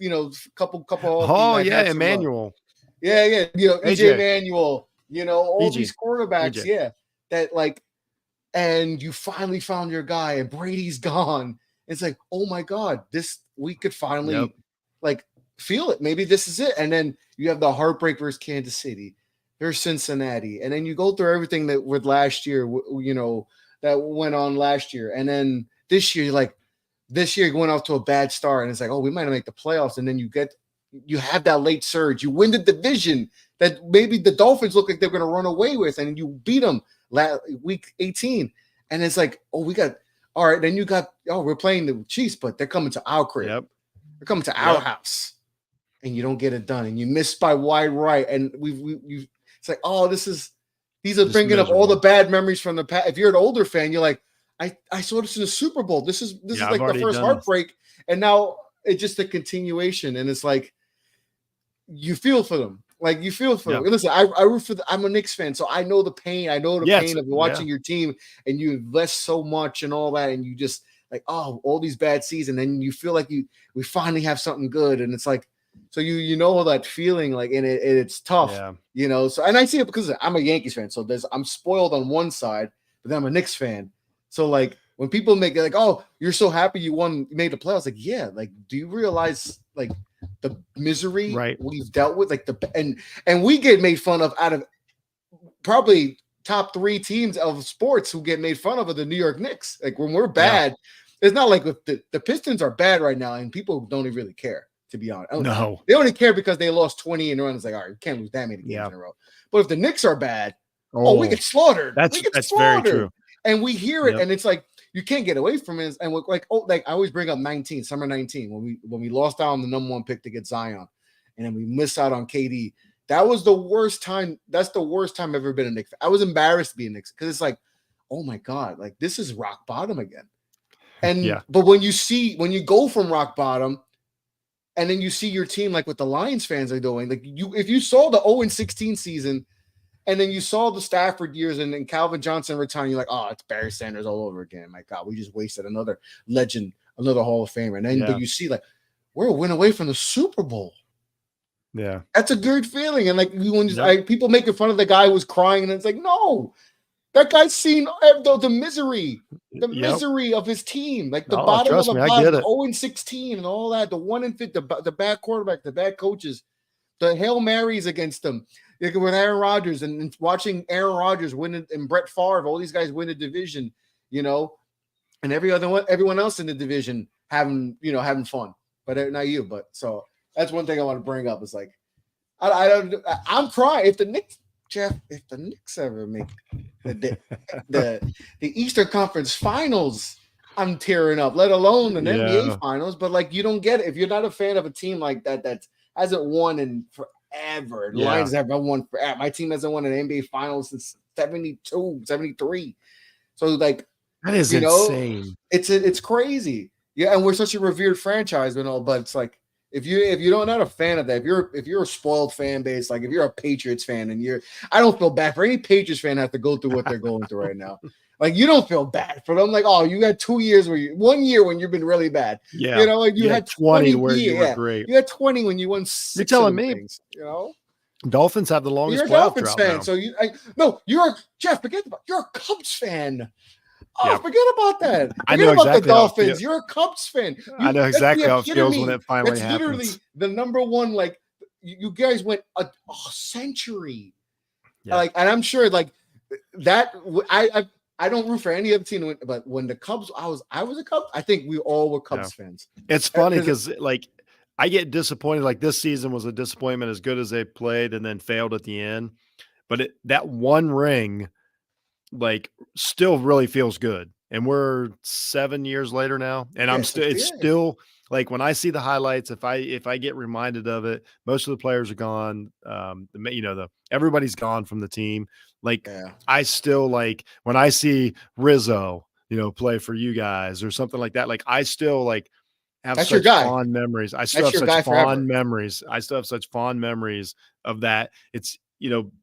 couple. Oh yeah, Emmanuel. Yeah. EJ Manuel. All these quarterbacks. That like, and you finally found your guy, and Brady's gone. It's like, oh my God, we could finally feel it. Maybe this is it. And then you have the heartbreak versus Kansas City, versus Cincinnati, and then you go through everything that with last year, that went on last year, and then this year, going off to a bad start, and it's like, oh, we might not make the playoffs, and then you have that late surge, you win the division, that maybe the Dolphins look like they're going to run away with, and you beat them week 18, and it's like, oh, all right. Then you got, we're playing the Chiefs, but they're coming to our crib. Yep. They're coming to our house, and you don't get it done, and you miss by wide right, and it's like, oh, these are bringing up all the bad memories from the past. If you're an older fan, you're like, I saw this in the Super Bowl. This is like the first heartbreak, and now it's just a continuation, and it's like you feel for them. Like you feel for them. Listen, I root for I'm a Knicks fan, so I know the pain. I know the pain of watching your team, and you invest so much and all that, and you just like, oh, all these bad seasons, and you feel like we finally have something good, and it's like, so you know that feeling, like, and it's tough, you know. So, and I see it because I'm a Yankees fan, so I'm spoiled on one side, but then I'm a Knicks fan. So like when people make it like, oh, you're so happy you made the playoffs, like, yeah, like, do you realize like the misery we've dealt with, like and we get made fun of out of probably top 3 teams of sports who get made fun of are the New York Knicks. Like when we're bad, it's not like the Pistons are bad right now, and people don't even really care, to be honest. No, they only care because they lost 20 in a row. It's like, all right, you can't lose that many games in a row. But if the Knicks are bad, we get slaughtered. That's very true. And we hear it, and it's like you can't get away from it. And like I always bring up summer 19, when we lost out on the number 1 pick to get Zion, and then we missed out on KD. That was the worst time. That's the worst time I've ever been a Knicks fan. I was embarrassed to be a Knicks because it's like, oh my God, like this is rock bottom again. And but when you go from rock bottom, and then you see your team like what the Lions fans are doing, like if you saw the 0-16 season. And then you saw the Stafford years and then Calvin Johnson retiring. You're like, oh, it's Barry Sanders all over again. My God, we just wasted another legend, another Hall of Famer. And then but you see, like, we're a win away from the Super Bowl. Yeah. That's a good feeling. And like people making fun of the guy who was crying, and it's like, no, that guy's seen the misery, misery of his team. Like the bottom of the bottom, 0-16 and all that, the 1-5, the bad quarterback, the bad coaches, the Hail Marys against them. With Aaron Rodgers and watching Aaron Rodgers win and Brett Favre, all these guys win the division, you know, and everyone else in the division having fun, but not you. But so that's one thing I want to bring up is like, I'm crying if the Knicks ever make the Eastern Conference Finals, I'm tearing up. Let alone an NBA Finals, but like you don't get it if you're not a fan of a team like that hasn't won in forever. The Lions haven't won forever. My team hasn't won an NBA Finals since 72, 73. So like that is insane. It's crazy. Yeah, and we're such a revered franchise and all, but it's like if you're not a fan of that, if you're a spoiled fan base, like if you're a Patriots fan and I don't feel bad for any Patriots fan have to go through what they're going through right now. Like you don't feel bad for them. Like, oh, you got 2 years 1 year when you've been really bad. Yeah. You know, like you had 20 where you were great. You had 20 when you won 6. You're telling me, things, you know? Dolphins have the longest you're a playoff Dolphins drought fan. now. So you're a Cubs fan. Oh, forget about that. I know about exactly the Dolphins. You're a Cubs fan. I know exactly how it feels when it finally happens. Literally the number one, like you guys went a century. Yeah. Like, and I'm sure like that I don't root for any other team, but when the Cubs, I was a Cubs. I think we all were Cubs fans. It's funny because like I get disappointed. Like this season was a disappointment, as good as they played and then failed at the end. But that one ring, like, still really feels good. And we're 7 years later now, and it's still like when I see the highlights. If I get reminded of it, most of the players are gone. Everybody's gone from the team. Like I still like when I see Rizzo, play for you guys or something like that. Like I still like have such fond memories. I still have such fond memories. I still have such fond memories of that. It's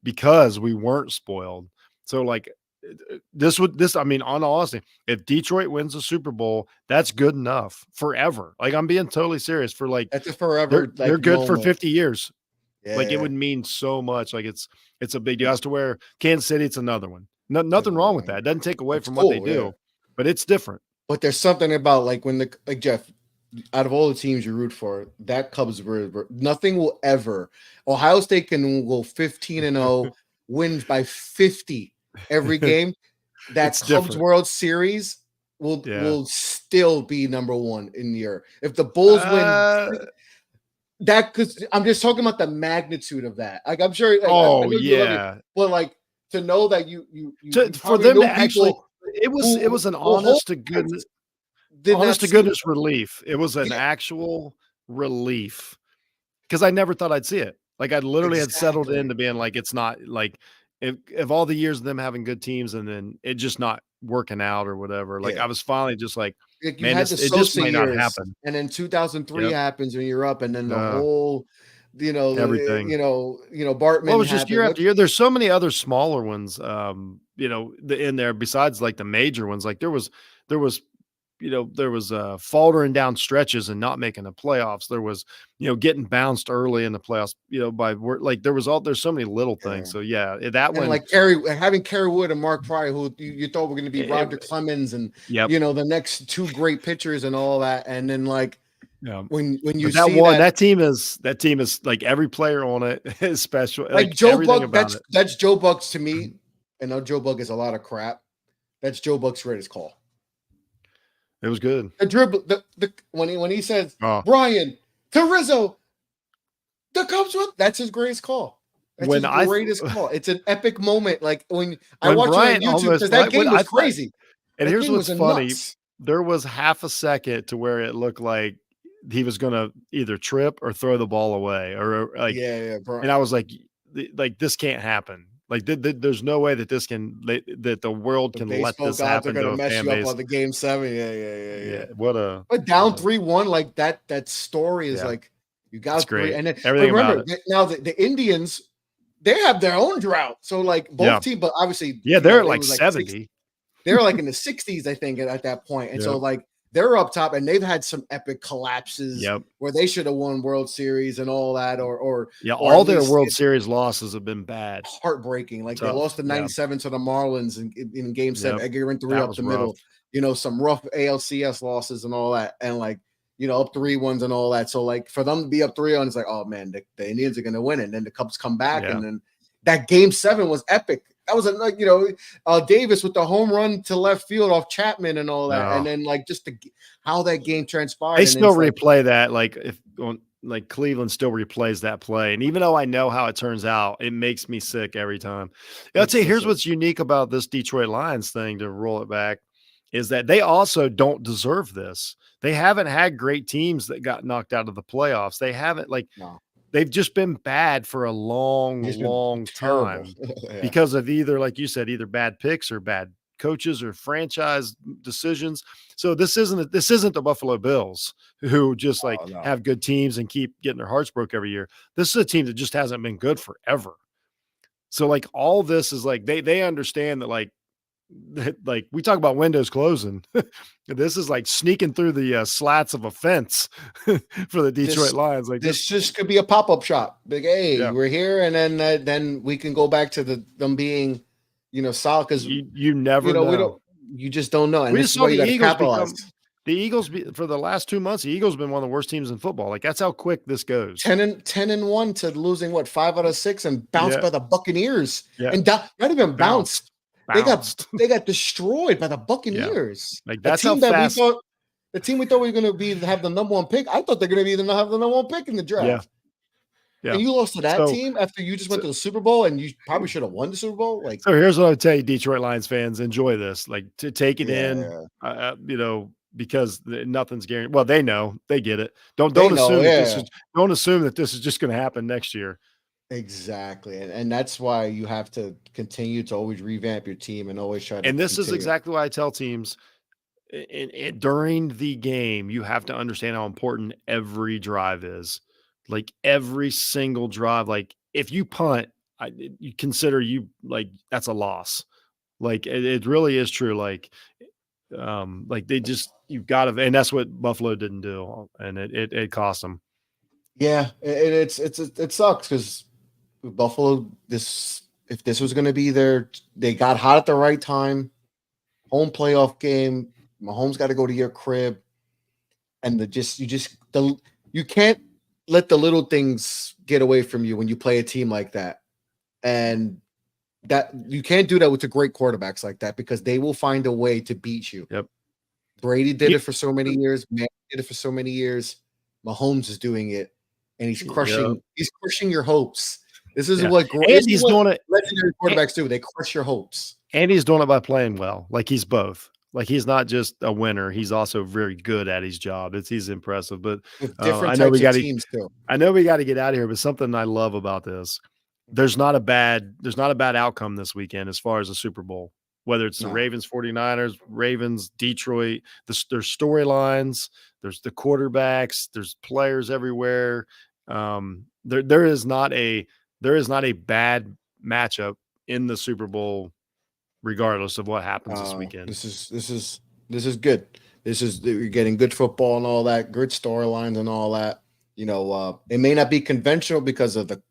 because we weren't spoiled. So like I mean, on honesty, if Detroit wins the Super Bowl, that's good enough forever. Like I'm being totally serious for like that's a forever. They're good for 50 years. Yeah. Like it would mean so much. Like it's a big deal. As to where Kansas City, it's another one. Nothing wrong with that. It doesn't take away from what they do, but it's different. But there's something about like when Jeff, out of all the teams you root for, that Cubs were nothing will ever. Ohio State can go 15-0, wins by 50 every game. That Cubs different. World Series will still be number one in the year. If the Bulls win, that because I'm just talking about the magnitude of that. Like I'm sure. Like, I Oh know you love it, yeah. but like to know that you For probably them know to actually, people it who was an whole honest lives did not see it. relief. It was an Yeah, actual relief because I never thought I'd see it. Like I literally had settled exactly. into being like, it's not like if all the years of them having good teams and then it just not working out or whatever. Like Yeah. I was finally just like, Like you man, had the it just Sosa might not years, happen. and then 2003 Yep. happens when you're up, and then the Uh, whole, everything. Bartman Well, it was just year happened. after year. There's so many other smaller ones, in there besides like the major ones. Like there was, faltering down stretches and not making the playoffs. There was, getting bounced early in the playoffs, like there's so many little Yeah. things. So yeah, that And one, like having Kerry Wood and Mark Pryor, who you thought were going to be Roger Clemens, and yep. the next two great pitchers and all that, and then like Yeah. when you But that see one, that, that team is like every player on it is special. like Like Joe everything Buck, about it. that's Joe Buck's to me. I know Joe Buck is a lot of crap. That's Joe Buck's greatest call. It was good. The dribble, when he says Oh. Brian to Rizzo, the Cubs win. That's his greatest call. That's his greatest call. It's an epic moment. Like when I watch Brian it on YouTube, because that game was crazy. And that here's game what's was funny. Nuts. There was half a second to where it looked like he was going to either trip or throw the ball away or like, yeah, bro. And I was like this can't happen. Like there's no way that that the world can let this happen to a fan base. On the game 7. Yeah. But down 3-1 like that story is like you got great. 3, and then everything remember about it. now the Indians, they have their own drought. So like both teams, but obviously they're at like 70. They're like in the 60s, I think, at that point. And so like they're up top, and they've had some epic collapses where they should have won World Series and all that, or all their World Series losses have been bad, heartbreaking. Like they lost the 97 to the Marlins in Game 7. Edgar in 3 up the middle. Some rough ALCS losses and all that, and like up 3-1 and all that. So like for them to be up 3-1, it's like, oh man, the Indians are gonna win, and then the Cubs come back, and then that Game 7 was epic. That was like Davis with the home run to left field off Chapman and all that, and then like just how that game transpired. They still replay that, like like Cleveland still replays that play, and even though I know how it turns out, it makes me sick every time. I'll tell you, here's what's unique about this Detroit Lions thing, to roll it back, is that they also don't deserve this. They haven't had great teams that got knocked out of the playoffs. They haven't They've just been bad for a long time because of either, like you said, either bad picks or bad coaches or franchise decisions. So this isn't the Buffalo Bills who just have good teams and keep getting their hearts broke every year. This is a team that just hasn't been good forever. So like all this is like they understand that like we talk about windows closing. This is like sneaking through the slats of a fence for the Detroit Lions. Like this just could be a pop-up shop. Big we're here, and then we can go back to them being, solid, because you never know. You just don't know. And we this just is why saw you the got to Eagles capitalize. The Eagles for the last 2 months. The Eagles been one of the worst teams in football. Like that's how quick this goes. 10-1 to losing 5 out of 6 and bounced by the Buccaneers. And not even bounced. They got destroyed by the Buccaneers. Like that's how fast. The team we thought we were going to have the number 1 pick. I thought they're going to have the number 1 pick in the draft. Yeah. And you lost to that team after you just went to the Super Bowl, and you probably should have won the Super Bowl. Like, so here's what I would tell you, Detroit Lions fans: enjoy this. Like to take it in, because nothing's guaranteed. Well, they know, they get it. Don't assume that this is just going to happen next year. Exactly. And that's why you have to continue to always revamp your team and always try to. And this is exactly why I tell teams during the game, you have to understand how important every drive is. Like every single drive, like if you punt, you consider that's a loss. Like it really is true. Like you've got to, and that's what Buffalo didn't do. And it cost them. Yeah. It sucks because Buffalo, if this was going to be they got hot at the right time, home playoff game, Mahomes got to go to your crib, and you can't let the little things get away from you when you play a team like that, and that you can't do that with the great quarterbacks like that, because they will find a way to beat you. Yep. Brady did it for so many years. Man did it for so many years. Mahomes is doing it. and he's crushing your hopes. This is and what he's doing it. Legendary quarterbacks do. They crush your hopes. And he's doing it by playing well. Like he's both. Like he's not just a winner. He's also very good at his job. He's impressive. But With different I know types of teams too. I know we got to get out of here. But something I love about this, there's not a bad outcome this weekend as far as the Super Bowl. Whether it's the Ravens, 49ers, Ravens, Detroit, there's storylines, there's the quarterbacks, there's players everywhere. There is not a bad matchup in the Super Bowl, regardless of what happens this weekend. This is good. You're getting good football and all that, good storylines and all that. It may not be conventional because of the,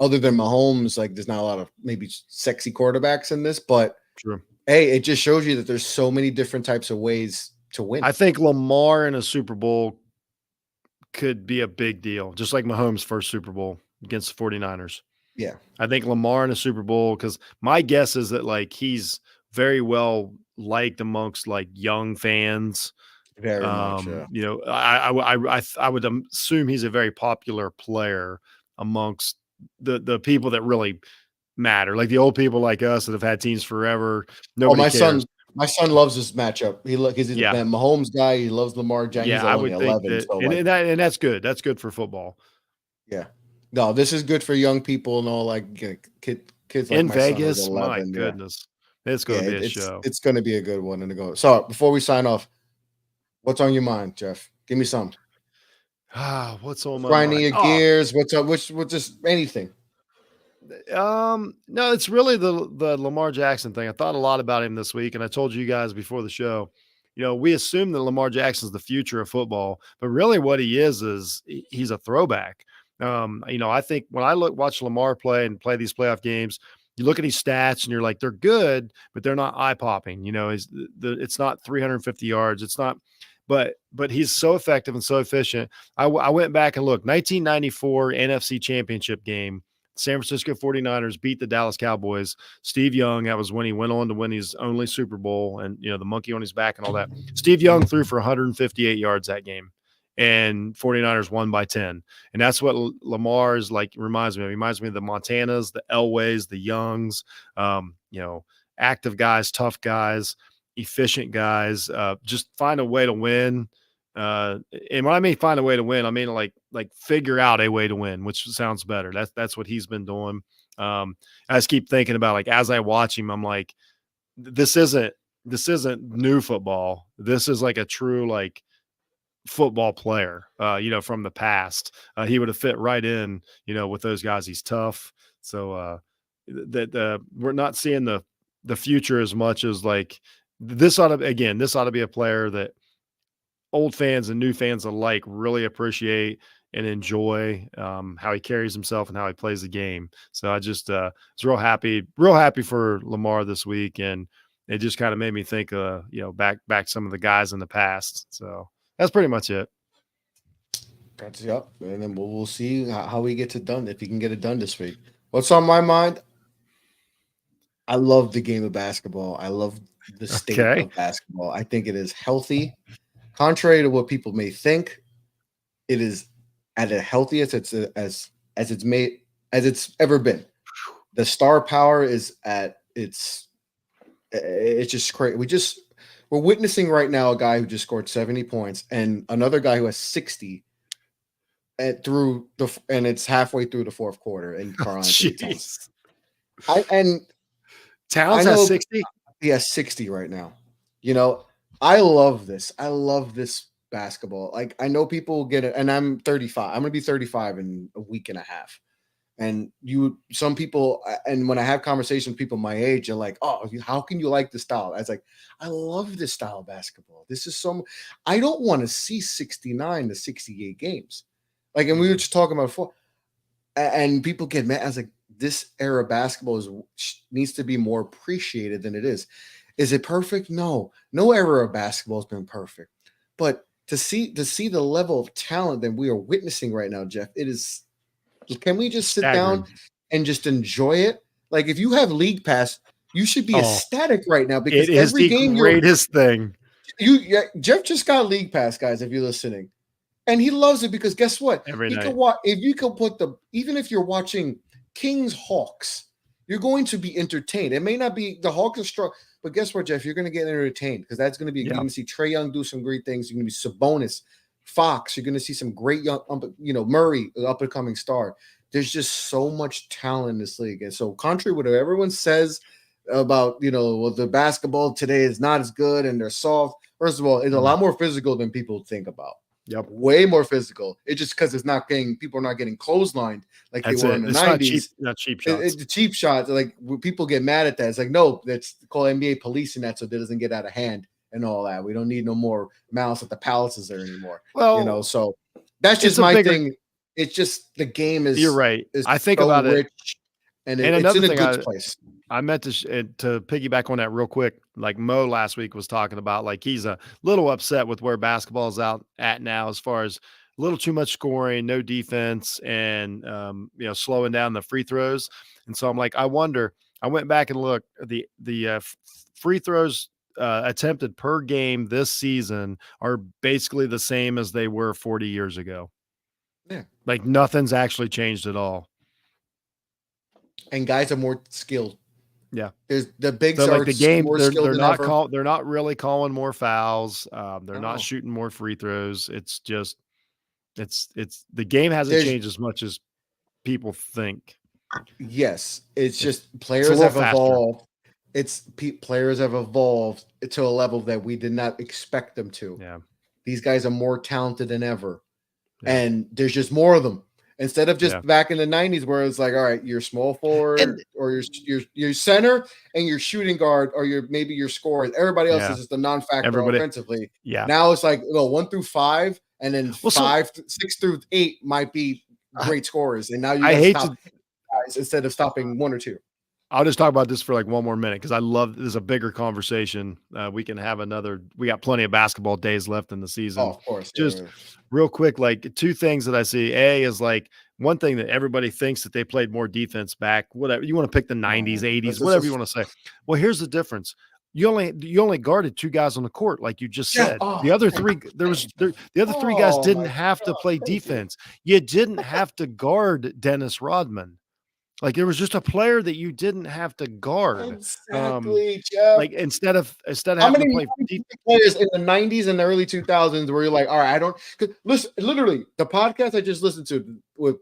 other than Mahomes, like there's not a lot of maybe sexy quarterbacks in this, but True. Hey, it just shows you that there's so many different types of ways to win. I think Lamar in a Super Bowl could be a big deal, just like Mahomes' first Super Bowl against the 49ers. Yeah. I think Lamar in a Super Bowl, because my guess is that like he's very well liked amongst like young fans. Very much. Yeah. I would assume he's a very popular player amongst the people that really matter, like the old people like us that have had teams forever. Nobody cares. My son loves this matchup. He's a Mahomes guy. He loves Lamar Jackson. Yeah, I would think 11, and that's good. That's good for football. Yeah. No, this is good for young people and all, like kids like in my Vegas. Son 11, my goodness, it's going to be a show. It's going to be a good one to go. So before we sign off, what's on your mind, Jeff? Give me some. What's on my grinding mind? Your gears? What's up? What's just anything? No, it's really the Lamar Jackson thing. I thought a lot about him this week, and I told you guys before the show. We assume that Lamar Jackson's the future of football, but really what he is he's a throwback. I think when I watch Lamar play and play these playoff games, you look at his stats and you're like, they're good, but they're not eye popping. It's not 350 yards. It's not, but he's so effective and so efficient. I went back and looked. 1994 NFC Championship game. San Francisco 49ers beat the Dallas Cowboys. Steve Young, that was when he went on to win his only Super Bowl and, the monkey on his back and all that. Steve Young threw for 158 yards that game, and 49ers won by 10. And that's what Lamar's like reminds me of. He reminds me of the Montanas, the Elways, the Youngs, active guys, tough guys, efficient guys, just find a way to win. And when I mean find a way to win, I mean like figure out a way to win, which sounds better. That's what he's been doing. I just keep thinking about, like, as I watch him, I'm like, this isn't new football. This is like a true like football player, from the past. He would have fit right in, with those guys. He's tough. So we're not seeing the future as much as like this ought to be a player that old fans and new fans alike really appreciate and enjoy how he carries himself and how he plays the game. So I just was real happy for Lamar this week, and it just kind of made me think, back some of the guys in the past. So that's pretty much it. That's and then we'll see how he gets it done, if he can get it done this week. What's on my mind? I love the game of basketball. I love the state of basketball. I think it is healthy. Contrary to what people may think, it is at the healthiest as it's ever been. The star power is at it's just crazy. We're witnessing right now a guy who just scored 70 points and another guy who has 60 and it's halfway through the fourth quarter. And Jeez. Towns has 60. He has 60 right now. I love this. I love this basketball. Like, I know people get it, and I'm 35. I'm going to be 35 in a week and a half. And some people, and when I have conversations with people my age, they're like, "Oh, how can you like this style?" I was like, "I love this style of basketball. This is I don't want to see 69 to 68 games." Like, and we were just talking about before, and people get mad. I was like, this era of basketball needs to be more appreciated than it is. Is it perfect? No era of basketball has been perfect. But to see the level of talent that we are witnessing right now, Jeff, it is. Can we just sit down and just enjoy it? Like, if you have League Pass, you should be ecstatic right now, because it is every the game greatest thing. Jeff just got League Pass, guys. If you're listening, And he loves it because guess what? Every He night. can watch if you can put even if you're watching Kings Hawks, you're going to be entertained. It may not be the Hawks are strong, but guess what, Jeff? You're going to get entertained because that's going to be you're going to see Trae Young do some great things. You're going to see Sabonis, Fox. You're going to see some great young, Murray, up and coming star. There's just so much talent in this league, and so contrary to what everyone says about the basketball today is not as good and they're soft. First of all, it's a lot more physical than people think about. Yep. Way more physical. It's just because people are not getting clotheslined like they were in the 90s. Not cheap shots. The cheap shots, like people get mad at that. It's like, no, that's called NBA policing that so it doesn't get out of hand and all that. We don't need no more malice at the palaces there anymore. Well, so that's just my thing. It's just the game is. You're right. I think so about rich, it, and it's in a good place. I meant to piggyback on that real quick. Like Mo last week was talking about, like he's a little upset with where basketball is out at now, as far as a little too much scoring, no defense, and slowing down the free throws. And so I'm like, I wonder. I went back and looked the free throws attempted per game this season are basically the same as they were 40 years ago. Yeah, like nothing's actually changed at all. And guys are more skilled. Yeah, there's the bigs so are like the game. More They're skilled not they're not really calling more fouls. They're not Oh. shooting more free throws. It's just it's the game hasn't changed as much as people think. Yes, it's just players have evolved. Players have evolved to a level that we did not expect them to. Yeah, these guys are more talented than ever, and there's just more of them. Instead of just back in the 90s where it's like, all right, you're small forward or your center and your shooting guard or maybe your scorer. Everybody else is just a non-factor offensively. Yeah. Now it's like 1 through 5, and then 6 through 8 might be great scorers. And now you got to stop guys instead of stopping 1 or 2. I'll just talk about this for like one more minute because I love this is a bigger conversation. We can have another. We got plenty of basketball days left in the season. Oh, of course. Just real quick, like two things that I see. A is like one thing that everybody thinks that they played more defense back. Whatever you want to pick the 90s, 80s, whatever you want to say. Well, here's the difference. You only guarded 2 guys on the court, like you just said. The other 3, the other 3 guys didn't have to play defense. You didn't have to guard Dennis Rodman. Like there was just a player that you didn't have to guard. Exactly, Jeff. Like instead of having to play players in the 90s and the early 2000s where you're like, all right, I don't listen. Literally, the podcast I just listened to with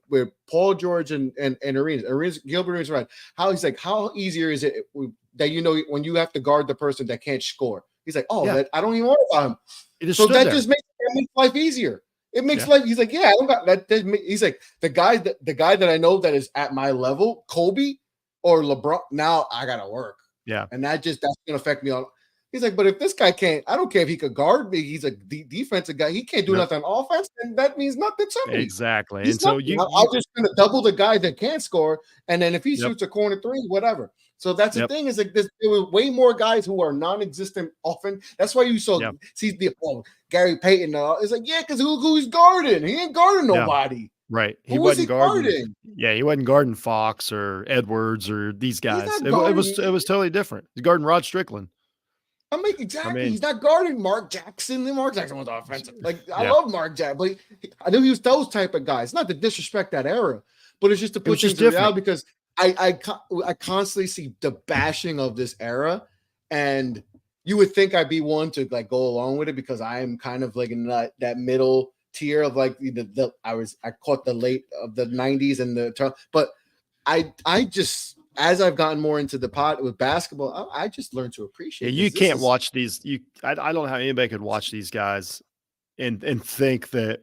Paul George and Arenas, Gilbert Arenas, right? How he's like, how easier is it that when you have to guard the person that can't score? He's like, that I don't even worry about him. So that just makes life easier. It makes life. He's like, I don't got that. He's like the guy that I know that is at my level, Kobe or LeBron. Now I gotta work. Yeah, and that's gonna affect me on. He's like, but if this guy can't, I don't care if he could guard me. He's a defensive guy. He can't do nothing on offense, and that means nothing to me. Exactly. And so I'll just gonna double the guy that can't score, and then if he shoots a corner 3, whatever. So that's the thing is like there were way more guys who are non-existent often. That's why you see Gary Payton. It's like because who's guarding? He ain't guarding nobody. Right. He wasn't guarding. Yeah, he wasn't guarding Fox or Edwards or these guys. It was totally different. He's guarding Rod Strickland. He's not guarding Mark Jackson. Mark Jackson was offensive. Like I love Mark Jackson, but I knew he was those type of guys. Not to disrespect that era, but it's just to put things out because I constantly see the bashing of this era, and you would think I'd be one to like go along with it because I am kind of like in that middle tier of like I caught the late of the 90s and but I just as I've gotten more into the pot with basketball, I just learned to appreciate. Yeah, you can't watch these. I don't know how anybody could watch these guys and think that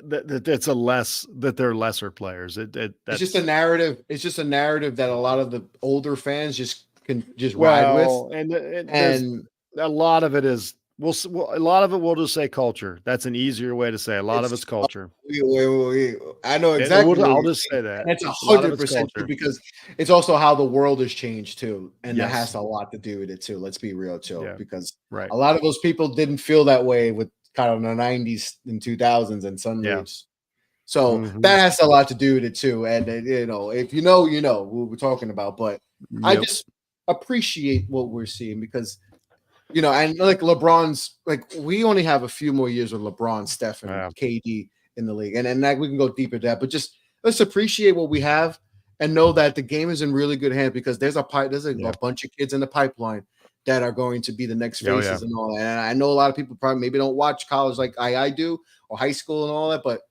they're lesser players. That's it's just a narrative. It's just a narrative that a lot of the older fans just can ride with, and a lot of it is. A lot of it we'll just say culture. That's an easier way to say. A lot of it's culture. I know exactly. I'll just say that. That's 100% because it's also how the world has changed too, and that has a lot to do with it too. Let's be real too, because a lot of those people didn't feel that way with kind of the 90s and 2000s and some leagues. So that has a lot to do with it too. And if you know what we're talking about. But I just appreciate what we're seeing because you know, and like LeBron's, like we only have a few more years with LeBron, Steph, and Yeah. KD in the league, and like we can go deeper into that, but just let's appreciate what we have and know that the game is in really good hands because there's a bunch of kids in the pipeline that are going to be the next faces and all that. And I know a lot of people probably maybe don't watch college like I do or high school and all that, but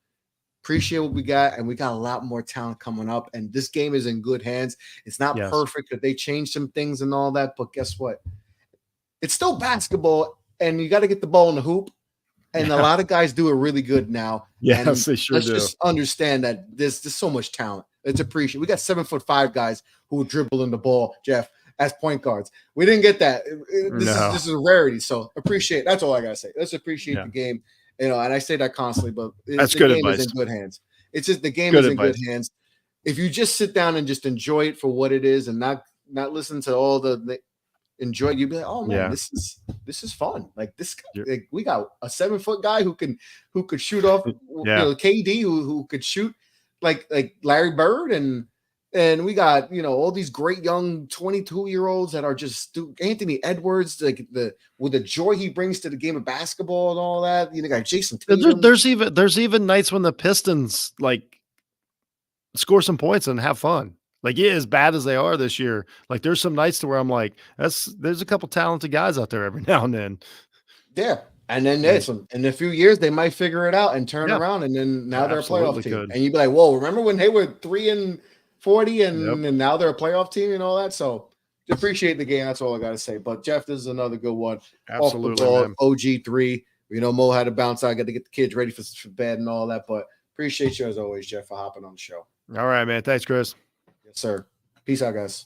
appreciate what we got, and we got a lot more talent coming up. And this game is in good hands. It's not perfect because they changed some things and all that, but guess what? It's still basketball, and you got to get the ball in the hoop. And a lot of guys do it really good now. Yes, and they sure let's do. just understand that there's so much talent. It's appreciated. We got 7'5" guys who are dribbling the ball, Jeff, as point guards. We didn't get that. This is a rarity. So appreciate. That's all I gotta say. Let's appreciate the game. You know, and I say that constantly, but that's the good game advice. is in good hands. It's just the game is in good hands. If you just sit down and just enjoy it for what it is, and not listen to all the enjoy, you'd be like, oh man, this is fun. Like this, like, we got a 7-foot guy who could shoot off. You know, KD who could shoot like Larry Bird, and we got, you know, all these great young 22-year-olds that are just Anthony Edwards, like with the joy he brings to the game of basketball and all that. You know, got Jason Tatum. There's even nights when the Pistons like score some points and have fun. Like, as bad as they are this year, like there's some nights to where I'm like, there's a couple talented guys out there every now and then. Yeah. And then in a few years, they might figure it out and turn around. And then now they're a playoff team. And you'd be like, whoa, remember when they were 3-40 and now they're a playoff team and all that? So appreciate the game. That's all I got to say. But Jeff, this is another good one. Absolutely. Off the Ball OG3. You know, Mo had to bounce out. I got to get the kids ready for bed and all that. But appreciate you as always, Jeff, for hopping on the show. All right, man. Thanks, Chris. Yes, sir. Peace out, guys.